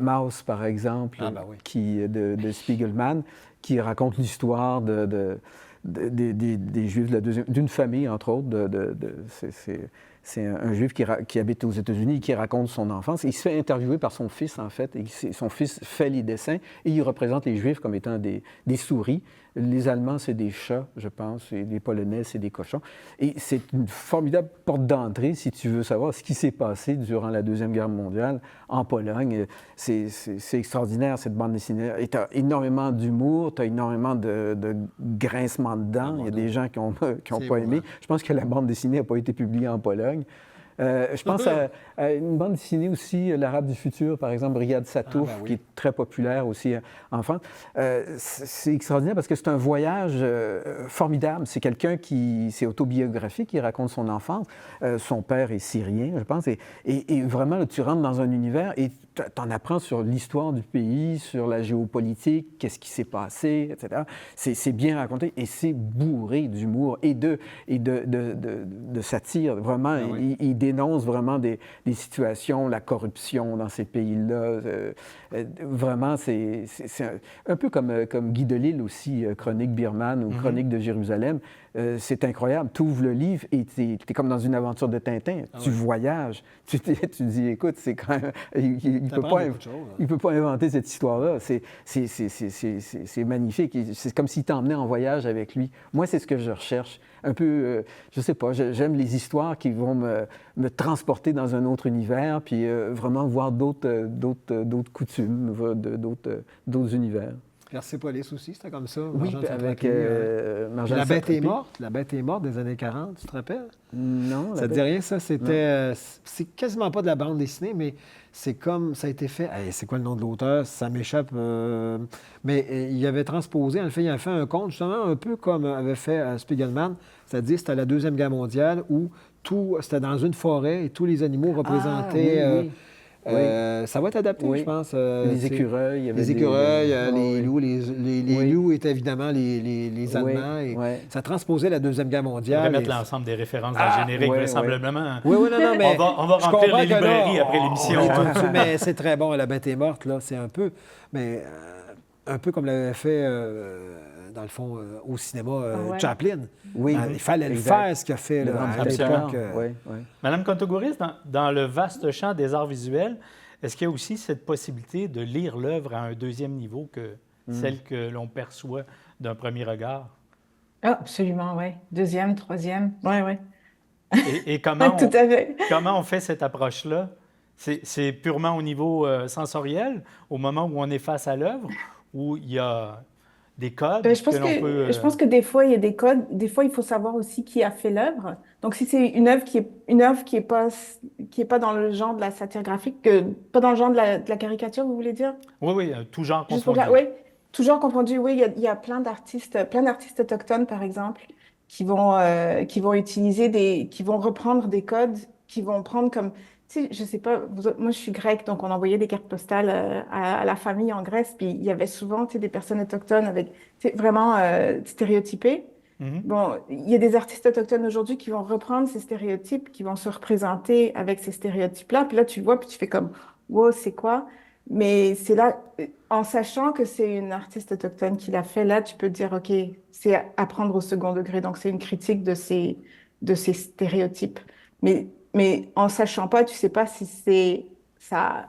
Maus, par exemple, de Spiegelman, qui raconte l'histoire des Juifs d'une famille, entre autres. C'est un Juif qui habite aux États-Unis et qui raconte son enfance. Il se fait interviewer par son fils, en fait, et son fils fait les dessins, et il représente les Juifs comme étant des souris. Les Allemands, c'est des chats, je pense, et les Polonais, c'est des cochons. Et c'est une formidable porte d'entrée, si tu veux savoir ce qui s'est passé durant la Deuxième Guerre mondiale en Pologne. C'est extraordinaire, cette bande dessinée. Et tu as énormément d'humour, tu as énormément de grincement de dents. Il y a des gens qui n'ont pas aimé. Je pense que la bande dessinée n'a pas été publiée en Pologne. Je pense à une bande dessinée aussi, L'Arabe du futur, par exemple, Riyad Satouf, qui est très populaire aussi en France. C'est extraordinaire parce que c'est un voyage formidable. C'est quelqu'un c'est autobiographique, qui raconte son enfance. Son père est syrien, je pense. Et vraiment, là, tu rentres dans un univers et tu en apprends sur l'histoire du pays, sur la géopolitique, qu'est-ce qui s'est passé, etc. C'est bien raconté et c'est bourré d'humour et de satire. Vraiment, il dénonce vraiment des situations, la corruption dans ces pays-là. Vraiment, c'est un peu comme Guy Delisle aussi, Chronique Birmane ou Chronique de Jérusalem. C'est incroyable. Tu ouvres le livre et tu es comme dans une aventure de Tintin. Tu voyages. Tu dis, écoute, c'est quand même... Il ne peut pas inventer cette histoire-là. C'est magnifique. C'est comme s'il t'emmenait en voyage avec lui. Moi, c'est ce que je recherche. Un peu, je sais pas, j'aime les histoires qui vont me transporter dans un autre univers, puis vraiment voir d'autres coutumes, d'autres univers. Persépolis aussi, c'était comme ça. Oui, avec La Bête est morte. La Bête est morte des années 40, tu te rappelles? Non. Ça te dit rien, ça? C'était... c'est quasiment pas de la bande dessinée, mais c'est comme... Ça a été fait... Hey, c'est quoi le nom de l'auteur? Ça m'échappe. Mais il avait transposé, en fait, il avait fait un conte, justement, un peu comme avait fait Spiegelman. C'est-à-dire, c'était la Deuxième Guerre mondiale où c'était dans une forêt et tous les animaux représentaient... ça va être adapté, je pense. Les écureuils. Les loups. Les loups étaient évidemment les Allemands. Et ça transposait la Deuxième Guerre mondiale. On va mettre l'ensemble des références dans le générique, vraisemblablement. Oui, non, mais... On va remplir les librairies après l'émission. Mais c'est très bon, La Bête est morte, là. C'est un peu... Mais un peu comme l'avait fait... dans le fond, au cinéma, Chaplin. Oui, il fallait le faire, ce qu'il a fait là, à l'époque. Madame Contogouris, dans le vaste champ des arts visuels, est-ce qu'il y a aussi cette possibilité de lire l'œuvre à un deuxième niveau que celle que l'on perçoit d'un premier regard? Ah, absolument, oui. Deuxième, troisième, oui. Et comment, Tout à fait. Comment on fait cette approche-là? C'est purement au niveau sensoriel, au moment où on est face à l'œuvre, où il y a des codes que l'on peut... Je pense que des fois, il y a des codes. Des fois, il faut savoir aussi qui a fait l'œuvre. Donc, si c'est une œuvre qui est pas dans le genre de la satire graphique, pas dans le genre de la caricature, vous voulez dire? Oui, tout genre Juste confondu. oui, tout genre confondu. Oui, il y a plein d'artistes autochtones, par exemple, qui vont qui vont reprendre des codes, qui vont prendre comme... Tu sais, je sais pas, moi je suis grecque, donc on envoyait des cartes postales à la famille en Grèce, puis il y avait souvent, tu sais, des personnes autochtones avec, tu sais, vraiment stéréotypées. Bon, il y a des artistes autochtones aujourd'hui qui vont reprendre ces stéréotypes, qui vont se représenter avec ces stéréotypes-là, puis là tu vois, puis tu fais comme, wow, c'est quoi? Mais c'est là, en sachant que c'est une artiste autochtone qui l'a fait, là tu peux te dire, OK, c'est à prendre au second degré, donc c'est une critique de ces stéréotypes. Mais en sachant pas, tu sais pas si ça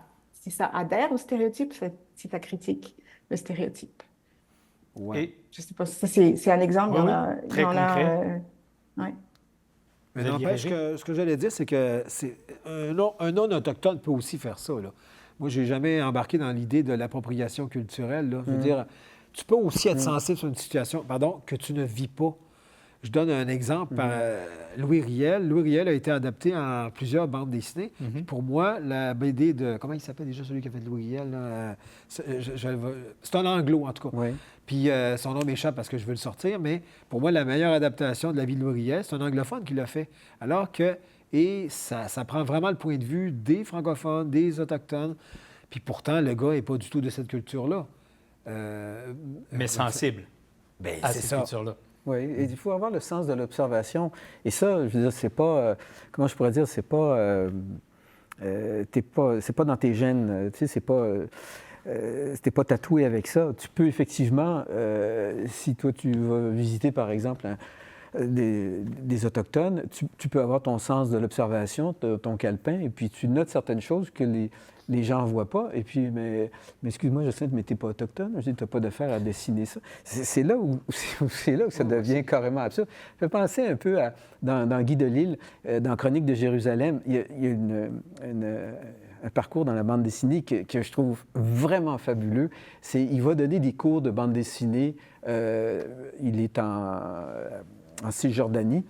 adhère au stéréotype, si tu critiques le stéréotype. Et je sais pas, ça c'est un exemple. Très concret. Mais n'empêche que ce que j'allais dire, c'est que un non-autochtone peut aussi faire ça, là. Moi, j'ai jamais embarqué dans l'idée de l'appropriation culturelle, là. Je veux dire, tu peux aussi être sensible sur une situation, pardon, que tu ne vis pas. Je donne un exemple. Louis Riel. Louis Riel a été adapté en plusieurs bandes dessinées. Puis pour moi, la BD de... Comment il s'appelle déjà celui qui a fait Louis Riel? Là? C'est un anglo, en tout cas. Oui. Puis son nom m'échappe parce que je veux le sortir, mais pour moi, la meilleure adaptation de la vie de Louis Riel, c'est un anglophone qui l'a fait. Alors que... Et ça prend vraiment le point de vue des francophones, des autochtones. Puis pourtant, le gars n'est pas du tout de cette culture-là. Mais sensible Ben, à c'est cette ça. culture-là. Oui, et il faut avoir le sens de l'observation. Et ça, je veux dire, c'est pas, comment je pourrais dire, c'est pas, c'est pas dans tes gènes, tu sais, t'es pas tatoué avec ça. Tu peux effectivement, si toi tu vas visiter par exemple des Autochtones, tu peux avoir ton sens de l'observation, ton calepin, et puis tu notes certaines choses que les gens ne voient pas. Et puis, mais excuse-moi, Jocelyne, mais tu n'es pas autochtone. Je dis, tu n'as pas d'affaire à dessiner ça. C'est là où ça devient carrément absurde. Je fais penser un peu dans Guy Delisle, dans Chronique de Jérusalem, il y a un parcours dans la bande dessinée que je trouve vraiment fabuleux. Il va donner des cours de bande dessinée. Il est en Cisjordanie.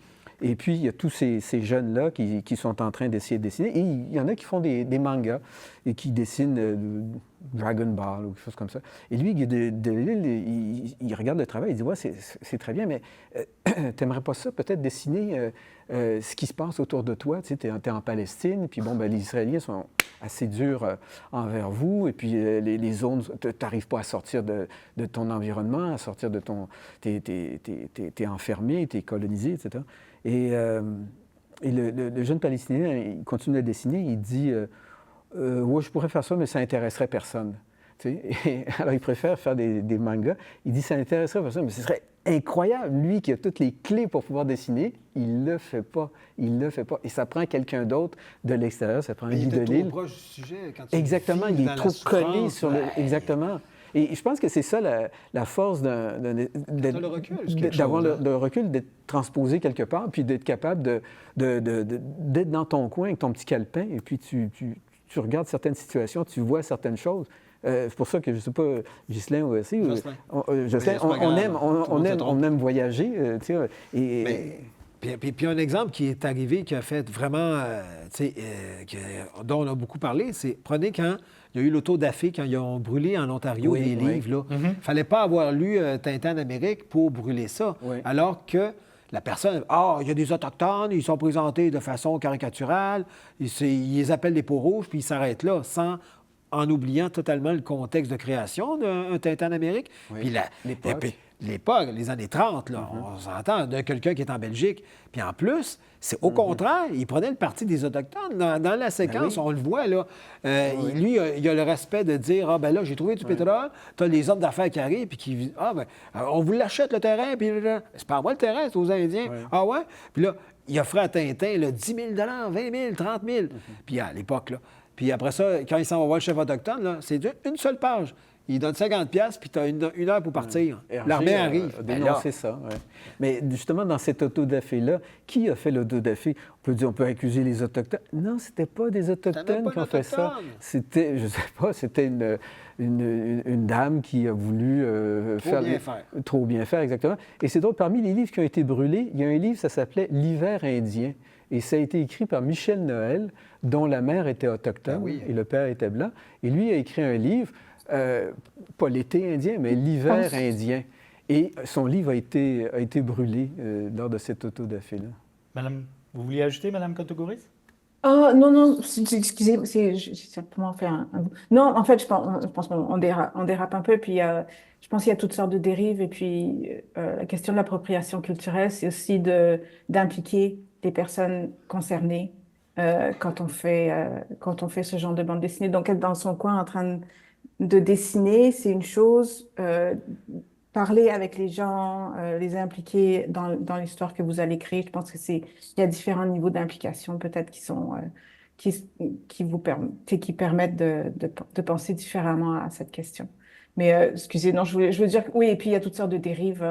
Et puis, il y a tous ces jeunes-là qui sont en train d'essayer de dessiner. Et il y en a qui font des mangas et qui dessinent Dragon Ball ou quelque chose comme ça. Et lui, Guy Delisle, il regarde le travail, il dit « Ouais, c'est très bien, mais t'aimerais pas ça, peut-être dessiner ce qui se passe autour de toi? Tu sais, t'es en Palestine, puis bon, ben, les Israéliens sont assez durs envers vous, et puis les zones, t'arrives pas à sortir de ton environnement, à sortir de ton... T'es enfermé, t'es colonisé, etc. » Et le jeune Palestinien, il continue à dessiner, il dit ouais, je pourrais faire ça, mais ça n'intéresserait personne. Tu sais? Alors, il préfère faire des mangas. Il dit ça n'intéresserait personne, mais ce serait incroyable. Lui qui a toutes les clés pour pouvoir dessiner, il ne le fait pas. Il ne le fait pas. Et ça prend quelqu'un d'autre de l'extérieur, ça prend Guy Delisle. Il est trop proche du sujet quand tu exactement, il est trop collé sur le... Exactement. Et je pense que c'est ça la force d'avoir le recul, d'être transposé quelque part, puis d'être capable d'être dans ton coin avec ton petit calepin, et puis tu regardes certaines situations, tu vois certaines choses. C'est pour ça que, je ne sais pas, Ghislain aussi, Jocelyn, on aime voyager. Tu sais, Puis un exemple qui est arrivé, qui a fait vraiment, dont on a beaucoup parlé, c'est, prenez quand il y a eu l'auto-da-fé, quand ils ont brûlé en Ontario des livres. Il ne fallait pas avoir lu Tintin d'Amérique pour brûler ça. Oui. Alors que la personne, il y a des Autochtones, ils sont présentés de façon caricaturale, ils les appellent des peaux rouges, puis ils s'arrêtent là, en oubliant totalement le contexte de création d'un Tintin d'Amérique. Oui. Puis l'époque, les années 30, là, on s'entend, de quelqu'un qui est en Belgique. Puis en plus, c'est au contraire, il prenait le parti des Autochtones. Dans la séquence, on le voit, là. Lui, il a le respect de dire, ben là, j'ai trouvé du pétrole, tu as les hommes d'affaires qui arrivent, puis qui on vous l'achète, le terrain, puis c'est pas à moi le terrain, c'est aux Indiens. Oui. Ah ouais? Puis là, il offrait à Tintin là, 10 000 20 000 30 000 Puis à l'époque, là. Puis après ça, quand il s'en va voir le chef autochtone, là, c'est une seule page. Il donne 50$, puis tu as une heure pour partir. L'armée arrive. C'est ça. Ouais. Mais justement, dans cet autodafé-là, qui a fait l'autodafé? On peut accuser les Autochtones. Non, c'était pas des Autochtones qui ont fait ça. C'était, je sais pas, c'était une dame qui a voulu trop bien faire, exactement. Et c'est drôle, parmi les livres qui ont été brûlés, il y a un livre, ça s'appelait « L'hiver indien ». Et ça a été écrit par Michel Noël, dont la mère était autochtone et le père était blanc. Et lui a écrit un livre, pas l'été indien, mais l'hiver indien. Et son livre a été brûlé lors de cet autodafé-là. Madame, vous vouliez ajouter, Madame Kotogouris? Non, excusez, j'ai simplement fait un... Non, en fait, je pense qu'on dérape un peu, puis je pense qu'il y a toutes sortes de dérives, et puis la question de l'appropriation culturelle, c'est aussi d'impliquer les personnes concernées quand on fait ce genre de bande dessinée. Donc, être dans son coin en train de dessiner, c'est une chose. Parler avec les gens, les impliquer dans l'histoire que vous allez créer, je pense que il y a différents niveaux d'implication peut-être qui permettent de penser différemment à cette question. Mais excusez, non, je veux dire que oui, et puis il y a toutes sortes de dérives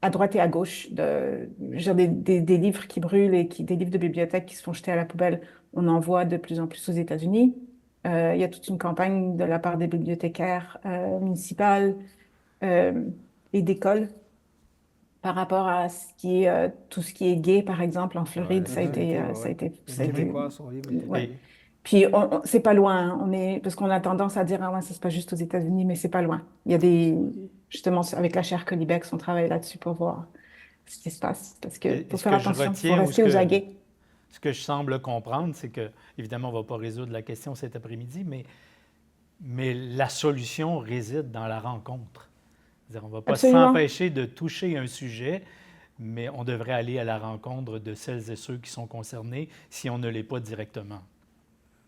à droite et à gauche, genre des livres qui brûlent et des livres de bibliothèque qui se font jeter à la poubelle. On en voit de plus en plus aux États-Unis. Il y a toute une campagne de la part des bibliothécaires municipales et d'écoles par rapport à tout ce qui est gay, par exemple, en Floride. Ouais, Ça a Les été, Québécois, son livre a été ouais. publié. Puis, c'est pas loin, hein. Parce qu'on a tendance à dire, ah ouais, ça se passe juste aux États-Unis, mais c'est pas loin. Il y a justement, avec la chaire Colibex, on travaille là-dessus pour voir ce qui se passe. Parce que faut Ce faire que je attention, il faut retiens ou rester aux aguets. ce que je semble comprendre, c'est que, évidemment, on ne va pas résoudre la question cet après-midi, mais la solution réside dans la rencontre. C'est-à-dire, on ne va pas Absolument. s'empêcher de toucher un sujet, mais on devrait aller à la rencontre de celles et ceux qui sont concernés si on ne l'est pas directement.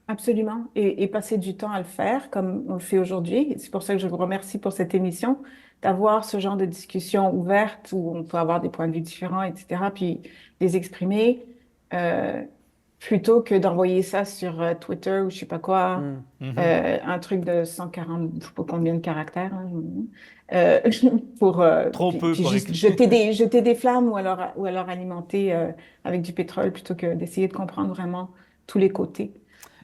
Absolument. Et passer du temps à le faire comme on le fait aujourd'hui. C'est pour ça que je vous remercie pour cette émission, d'avoir ce genre de discussion ouverte où on peut avoir des points de vue différents, etc., puis les exprimer, euh, plutôt que d'envoyer ça sur Twitter ou je sais pas quoi, un truc de 140, je sais pas combien de caractères, hein, euh, Trop peu puis pour juste écrire. jeter des flammes ou alors alimenter avec du pétrole plutôt que d'essayer de comprendre vraiment tous les côtés.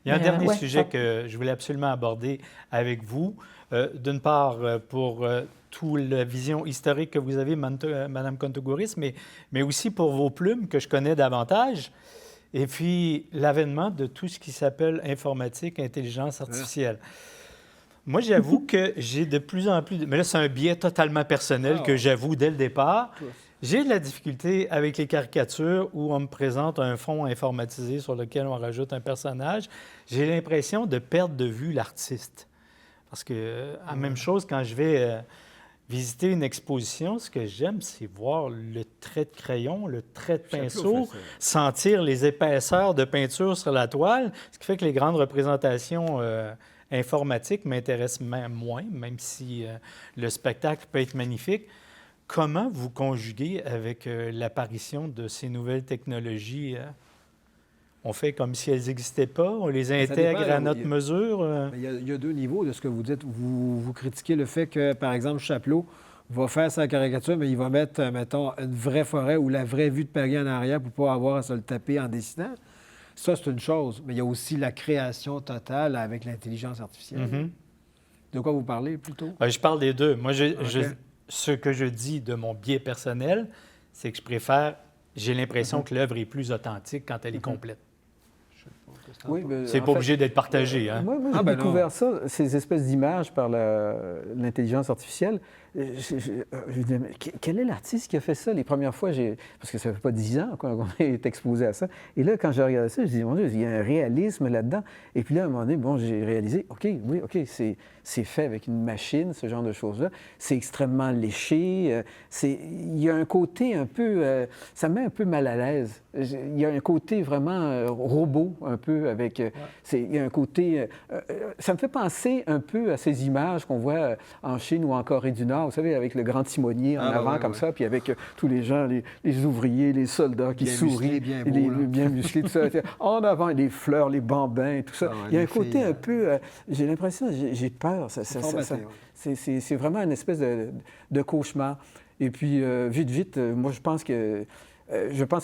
Il y a un dernier Ouais, sujet que je voulais absolument aborder avec vous. D'une part, pour toute la vision historique que vous avez, Madame Contouguris, mais aussi pour vos plumes que je connais davantage. Et puis, l'avènement de tout ce qui s'appelle informatique, intelligence artificielle. Moi, j'avoue que j'ai de plus en plus... Mais là, c'est un biais totalement personnel que j'avoue dès le départ. J'ai de la difficulté avec les caricatures où on me présente un fond informatisé sur lequel on rajoute un personnage. J'ai l'impression de perdre de vue l'artiste. Parce que, la même chose, quand je vais visiter une exposition, ce que j'aime, c'est voir le trait de crayon, le trait de pinceau, sentir les épaisseurs de peinture sur la toile, ce qui fait que les grandes représentations informatiques m'intéressent moins, même si le spectacle peut être magnifique. Comment vous conjuguez avec l'apparition de ces nouvelles technologies? On fait comme si elles n'existaient pas, on les intègre à notre mesure. Il y a deux niveaux de ce que vous dites. Vous critiquez le fait que, par exemple, Chapelot va faire sa caricature, mais il va mettre, mettons, une vraie forêt ou la vraie vue de Paris en arrière pour pas avoir à se le taper en dessinant. Ça, c'est une chose. Mais il y a aussi la création totale avec l'intelligence artificielle. De quoi vous parlez, plutôt? Je parle des deux. Moi, ce que je dis de mon biais personnel, c'est que j'ai l'impression que l'œuvre est plus authentique quand elle est complète. Oui, c'est pas obligé d'être partagé. Hein? Moi, j'ai découvert ça, ces espèces d'images par l'intelligence artificielle. Je me disais, mais quel est l'artiste qui a fait ça les premières fois? Parce que ça fait pas 10 ans qu'on est exposé à ça. Et là, quand j'ai regardé ça, je me dis, mon Dieu, il y a un réalisme là-dedans. Et puis là, à un moment donné, j'ai réalisé, OK, c'est fait avec une machine, ce genre de choses-là. C'est extrêmement léché. Il y a un côté un peu... ça me met un peu mal à l'aise. Il y a un côté vraiment robot, un peu, avec... il y a un côté... ça me fait penser un peu à ces images qu'on voit en Chine ou en Corée du Nord, vous savez, avec le grand timonier en avant, comme ça, puis avec tous les gens, les ouvriers, les soldats qui sourient, bien musclés, tout ça. En avant, les fleurs, les bambins, tout ça. Il y a un côté un peu... j'ai l'impression, j'ai peur. C'est vraiment une espèce de cauchemar. Et puis, vite, moi, je pense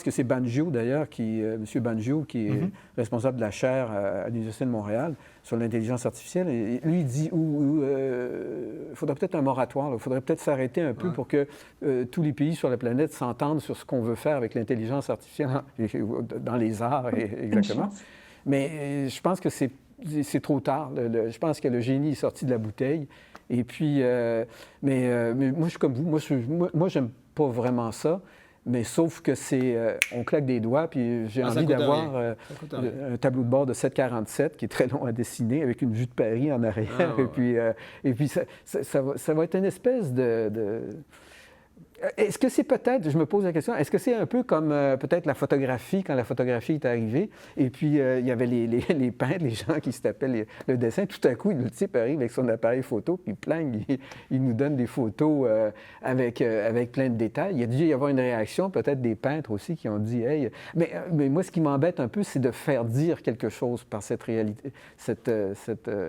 que c'est Banjo, d'ailleurs, M. Banjo, qui est responsable de la chaire à l'Université de Montréal sur l'intelligence artificielle. Et lui, il dit il faudrait peut-être un moratoire. Il faudrait peut-être s'arrêter un peu pour que tous les pays sur la planète s'entendent sur ce qu'on veut faire avec l'intelligence artificielle dans les arts, exactement. Mais je pense que c'est trop tard. Je pense que le génie est sorti de la bouteille. Et puis, mais moi, je suis comme vous. Moi, j'aime pas vraiment ça. Mais sauf que on claque des doigts, puis j'ai envie d'avoir un tableau de bord de 7,47 qui est très long à dessiner, avec une vue de Paris en arrière. Et puis ça va être une espèce de... Est-ce que c'est peut-être, je me pose la question, est-ce que c'est un peu comme peut-être la photographie, quand la photographie est arrivée, et puis il y avait les peintres, les gens qui se tapaient le dessin, tout à coup, le type arrive avec son appareil photo, puis pling, il nous donne des photos avec plein de détails. Il y a dû y avoir une réaction, peut-être des peintres aussi, qui ont dit « Hey ». Mais moi, ce qui m'embête un peu, c'est de faire dire quelque chose par cette réalité, cette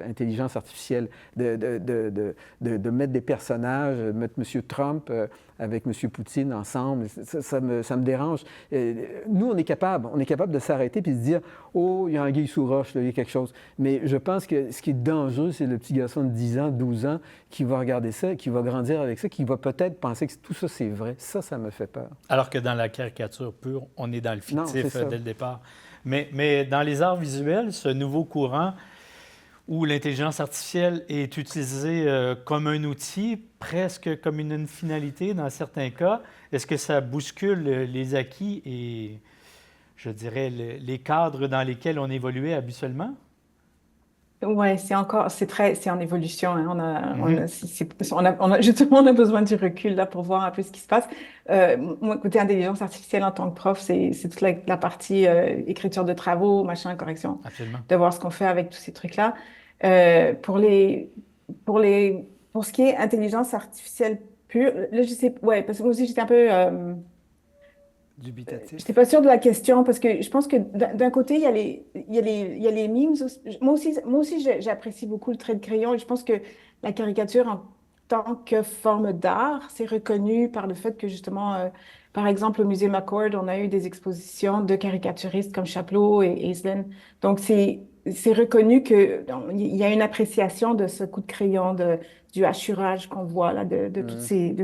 intelligence artificielle, de mettre des personnages, de mettre M. Trump avec avec M. Poutine ensemble. Ça me dérange. Nous, on est capable de s'arrêter puis de se dire, oh, il y a un anguille sous roche, là, il y a quelque chose. Mais je pense que ce qui est dangereux, c'est le petit garçon de 10 ans, 12 ans, qui va regarder ça, qui va grandir avec ça, qui va peut-être penser que tout ça, c'est vrai. Ça me fait peur. Alors que dans la caricature pure, on est dans le fictif Non, dès le départ. Mais dans les arts visuels, ce nouveau courant où l'intelligence artificielle est utilisée comme un outil, presque comme une finalité dans certains cas, est-ce que ça bouscule les acquis et, je dirais, les cadres dans lesquels on évoluait habituellement? Ouais, c'est en évolution, hein. Justement, on a besoin du recul là pour voir un peu ce qui se passe. Moi, côté intelligence artificielle en tant que prof, c'est toute la partie écriture de travaux, machin, correction, Absolument. de voir ce qu'on fait avec tous ces trucs-là. Euh, pour les, pour ce qui est intelligence artificielle pure, là, je sais, ouais, parce que moi aussi j'étais un peu, Dubitatif. j'étais pas sûre de la question parce que je pense que d'un côté, il y a les memes. Moi aussi, j'apprécie beaucoup le trait de crayon et je pense que la caricature en tant que forme d'art, c'est reconnu par le fait que justement, par exemple, au musée McCord, on a eu des expositions de caricaturistes comme Chapelot et Aislinn. Donc, c'est reconnu que il y a une appréciation de ce coup de crayon, du hachurage qu'on voit là, de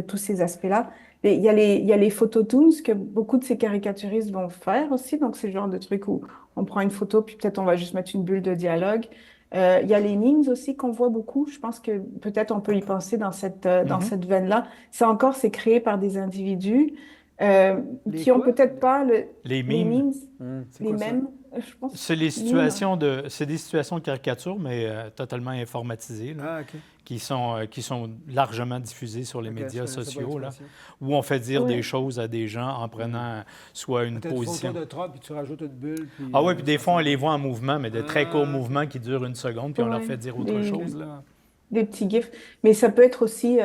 tous ces aspects-là. Et il y a les phototoons que beaucoup de ces caricaturistes vont faire aussi. Donc, c'est le genre de truc où on prend une photo, puis peut-être on va juste mettre une bulle de dialogue. Il y a les memes aussi qu'on voit beaucoup. Je pense que peut-être on peut y penser dans cette veine-là. C'est créé par des individus Les qui ont quoi? peut-être pas Les les memes. memes, C'est les quoi ça? mêmes, je pense. C'est des situations de caricature, mais totalement informatisées, là, Ah, OK. qui sont largement diffusées sur les OK, médias je connaissais pas sociaux, là, l'expression. où on fait dire des Ouais. choses à des gens en prenant soit une Peut-être position. photo de trop, puis tu rajoutes une bulle, puis... Ah oui, puis des ça fois, on fait- les voit en mouvement, mais de très courts Ah, mouvements qui durent une seconde, puis on leur Ouais. fait dire autre chose, là. Des petits gifs. Mais ça peut être aussi,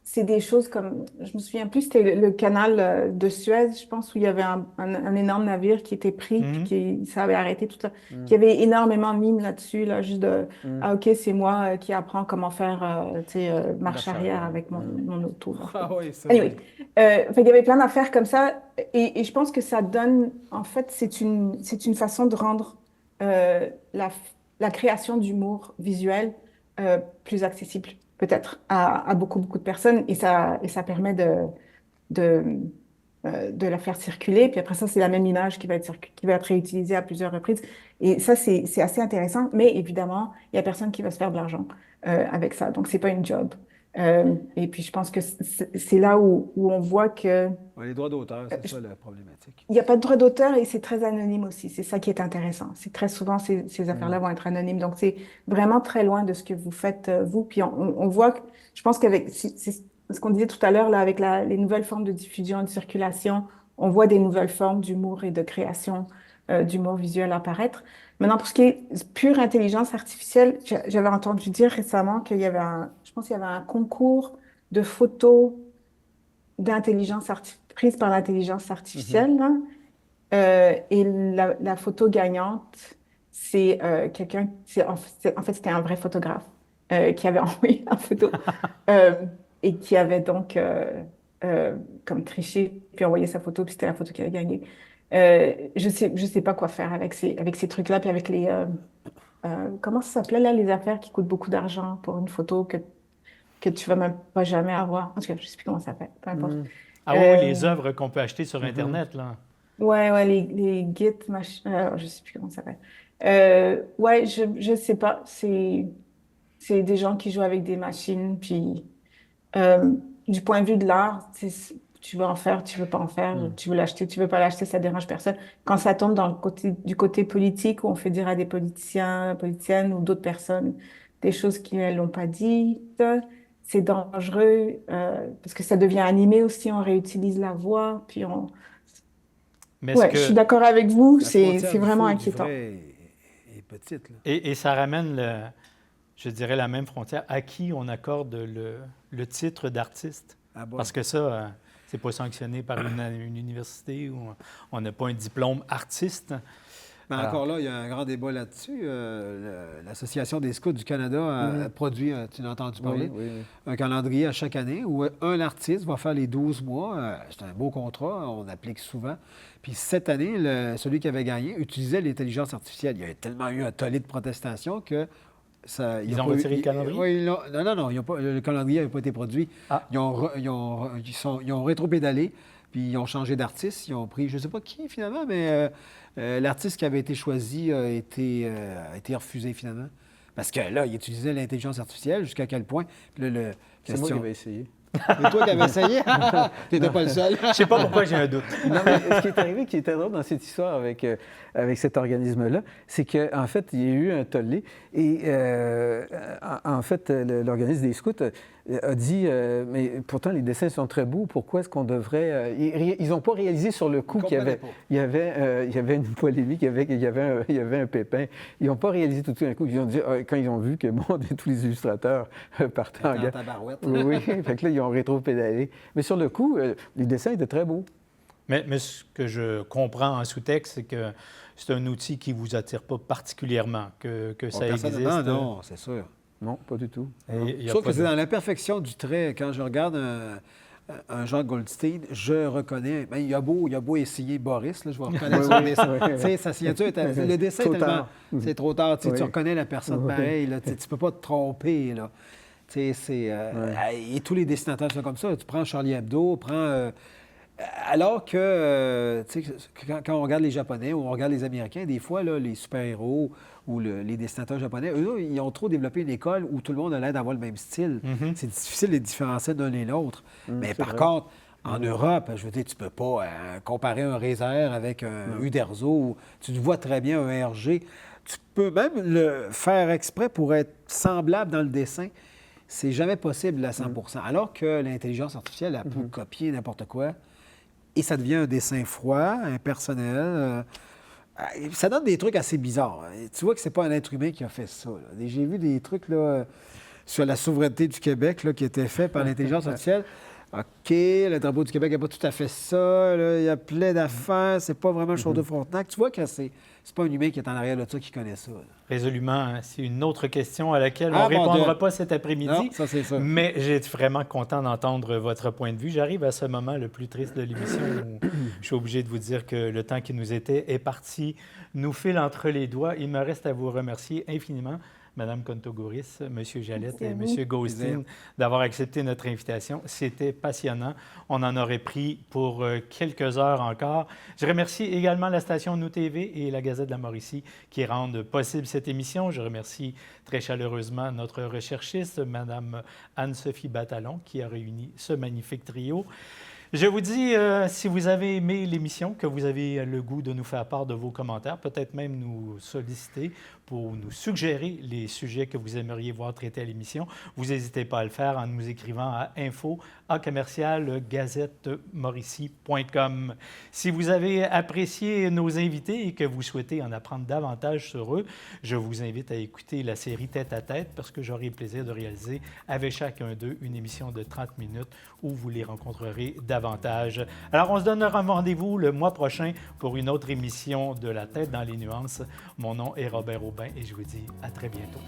c'est des choses comme, je me souviens plus, c'était le canal de Suez, je pense, où il y avait un énorme navire qui était pris, puis Mhm. ça avait arrêté tout ça. Puis il y avait énormément de mimes là-dessus, là, juste de, ah ok, c'est moi qui apprends comment faire, tu sais, marche arrière avec mon auto. Là. Ah oui, ça, Anyway, oui. fait qu'il y avait plein d'affaires comme ça, et je pense que ça donne, en fait, c'est une façon de rendre la création d'humour visuel plus accessible, peut-être, à beaucoup, beaucoup de personnes, et ça permet de, de la faire circuler, puis après ça, c'est la même image qui va être réutilisée à plusieurs reprises, et ça, c'est assez intéressant, mais évidemment, il n'y a personne qui va se faire de l'argent avec ça, donc c'est pas une job. Et puis, je pense que c'est là où on voit que Ouais, les droits d'auteur, c'est ça la problématique. il n'y a pas de droit d'auteur et c'est très anonyme aussi. C'est ça qui est intéressant. C'est très souvent, ces affaires-là vont être anonymes. Donc, c'est vraiment très loin de ce que vous faites, vous. Puis, on voit que, je pense qu'avec c'est ce qu'on disait tout à l'heure, là, avec les nouvelles formes de diffusion et de circulation, on voit des nouvelles formes d'humour et de création d'humour visuel apparaître. Maintenant, pour ce qui est pure intelligence artificielle, j'avais entendu dire récemment qu'il y avait je pense qu'il y avait un concours de photos prise par l'intelligence artificielle, là. Et la photo gagnante, c'est quelqu'un, en fait, c'était un vrai photographe qui avait envoyé la photo euh, et qui avait donc comme triché, puis envoyé sa photo, puis c'était la photo qui avait gagné. Je sais pas quoi faire avec ces trucs-là, puis avec comment ça s'appelait là, les affaires qui coûtent beaucoup d'argent pour une photo que tu vas même pas jamais avoir. En tout cas, je sais plus comment ça s'appelle, peu importe. Ah oui, les œuvres qu'on peut acheter sur Internet, là. Ouais, les Git, machin, je sais plus comment ça s'appelle. Ouais, je sais pas. C'est des gens qui jouent avec des machines, puis euh, du point de vue de l'art, tu veux en faire, tu veux pas en faire, tu veux l'acheter, tu veux pas l'acheter, ça dérange personne. Quand ça tombe du côté politique, où on fait dire à des politiciens, politiciennes ou d'autres personnes des choses qu'elles n'ont pas dites, c'est dangereux parce que ça devient animé aussi, on réutilise la voix, puis Mais Ouais, je suis d'accord avec vous, La c'est frontière du vraiment faux et du inquiétant. vrai est petite, là. et ça ramène, je dirais, la même frontière à qui on accorde le titre d'artiste. Ah bon? Parce que ça, c'est pas sanctionné par une université ou on n'a pas un diplôme artiste. Mais encore là, il y a un grand débat là-dessus. L'Association des scouts du Canada a produit, tu l'as entendu parler, un calendrier à chaque année où un artiste va faire les 12 mois. C'est un beau contrat, on applique souvent. Puis cette année, celui qui avait gagné utilisait l'intelligence artificielle. Il y a tellement eu un tollé de protestation que... Ils ont retiré le calendrier? Oui, non, le calendrier n'avait pas été produit. Ah. Ils ont rétro-pédalé, puis ils ont changé d'artiste. Ils ont pris, je ne sais pas qui finalement, mais l'artiste qui avait été choisi a été refusé finalement. Parce que là, il utilisait l'intelligence artificielle jusqu'à quel point... C'est moi qui avais essayé. C'est toi qui avais essayé? Tu n'étais pas le seul. Je ne sais pas pourquoi j'ai un doute. Non, mais ce qui est arrivé, qui était drôle dans cette histoire avec cet organisme-là, c'est qu'en fait, il y a eu un tollé. Et en fait, l'organisme des scouts a dit mais pourtant, les dessins sont très beaux, pourquoi est-ce qu'on devrait... Ils n'ont pas réalisé sur le coup qu'il y avait une polémique, il y avait un pépin. Ils n'ont pas réalisé tout d'un coup. Ils ont dit, quand ils ont vu que tous les illustrateurs partaient en tabarouette. Oui, fait que là, ils ont rétro-pédalé. Mais sur le coup, les dessins étaient très beaux. Mais ce que je comprends en sous-texte, c'est que c'est un outil qui ne vous attire pas particulièrement, que ça existe. Non, c'est sûr. Non, pas du tout. Je trouve que c'est dans l'imperfection du trait. Quand je regarde un Jean Goldstein, je reconnais... Ben, il a beau essayer Boris, là, je vais reconnaître son dessin. Sa signature, le dessin, c'est trop tard. Tu reconnais la personne pareil. Tu ne peux pas te tromper. Là. Et tous les dessinateurs sont comme ça. Tu prends Charlie Hebdo, alors que, quand on regarde les Japonais ou on regarde les Américains, des fois, là, les super-héros ou les dessinateurs japonais, eux, ils ont trop développé une école où tout le monde a l'air d'avoir le même style. C'est difficile de les différencier d'un et l'autre. Mais par contre, en Europe, je veux dire, tu ne peux pas comparer un Razer avec un Uderzo. Tu vois très bien un RG. Tu peux même le faire exprès pour être semblable dans le dessin. C'est jamais possible à 100 Alors que l'intelligence artificielle, elle peut copier n'importe quoi. Et ça devient un dessin froid, impersonnel. Ça donne des trucs assez bizarres. Tu vois que c'est pas un être humain qui a fait ça. Là. J'ai vu des trucs là, sur la souveraineté du Québec là, qui étaient faits par l'intelligence artificielle. OK, le drapeau du Québec n'a pas tout à fait ça. Là. Il y a plein d'affaires. C'est pas vraiment le show de Frontenac. Tu vois que c'est pas un humain qui est en arrière de ça qui connaît ça. Là. Résolument, c'est une autre question à laquelle on ne répondra pas cet après-midi. Non, ça, c'est ça. Mais j'ai vraiment content d'entendre votre point de vue. J'arrive à ce moment le plus triste de l'émission où je suis obligé de vous dire que le temps qui nous était est parti, nous file entre les doigts. Il me reste à vous remercier infiniment, Mme Contogouris, M. Jalette et M. Gaustin, d'avoir accepté notre invitation. C'était passionnant. On en aurait pris pour quelques heures encore. Je remercie également la station Nous TV et la Gazette de la Mauricie qui rendent possible cette émission. Je remercie très chaleureusement notre recherchiste, Mme Anne-Sophie Batalon, qui a réuni ce magnifique trio. Je vous dis, si vous avez aimé l'émission, que vous avez le goût de nous faire part de vos commentaires, peut-être même nous solliciter pour nous suggérer les sujets que vous aimeriez voir traités à l'émission, vous n'hésitez pas à le faire en nous écrivant à info@gazettemauricie.com. Si vous avez apprécié nos invités et que vous souhaitez en apprendre davantage sur eux, je vous invite à écouter la série Tête à tête parce que j'aurai le plaisir de réaliser avec chacun d'eux une émission de 30 minutes où vous les rencontrerez davantage. Alors, on se donne un rendez-vous le mois prochain pour une autre émission de La Tête dans les nuances. Mon nom est Robert Aubin et je vous dis à très bientôt.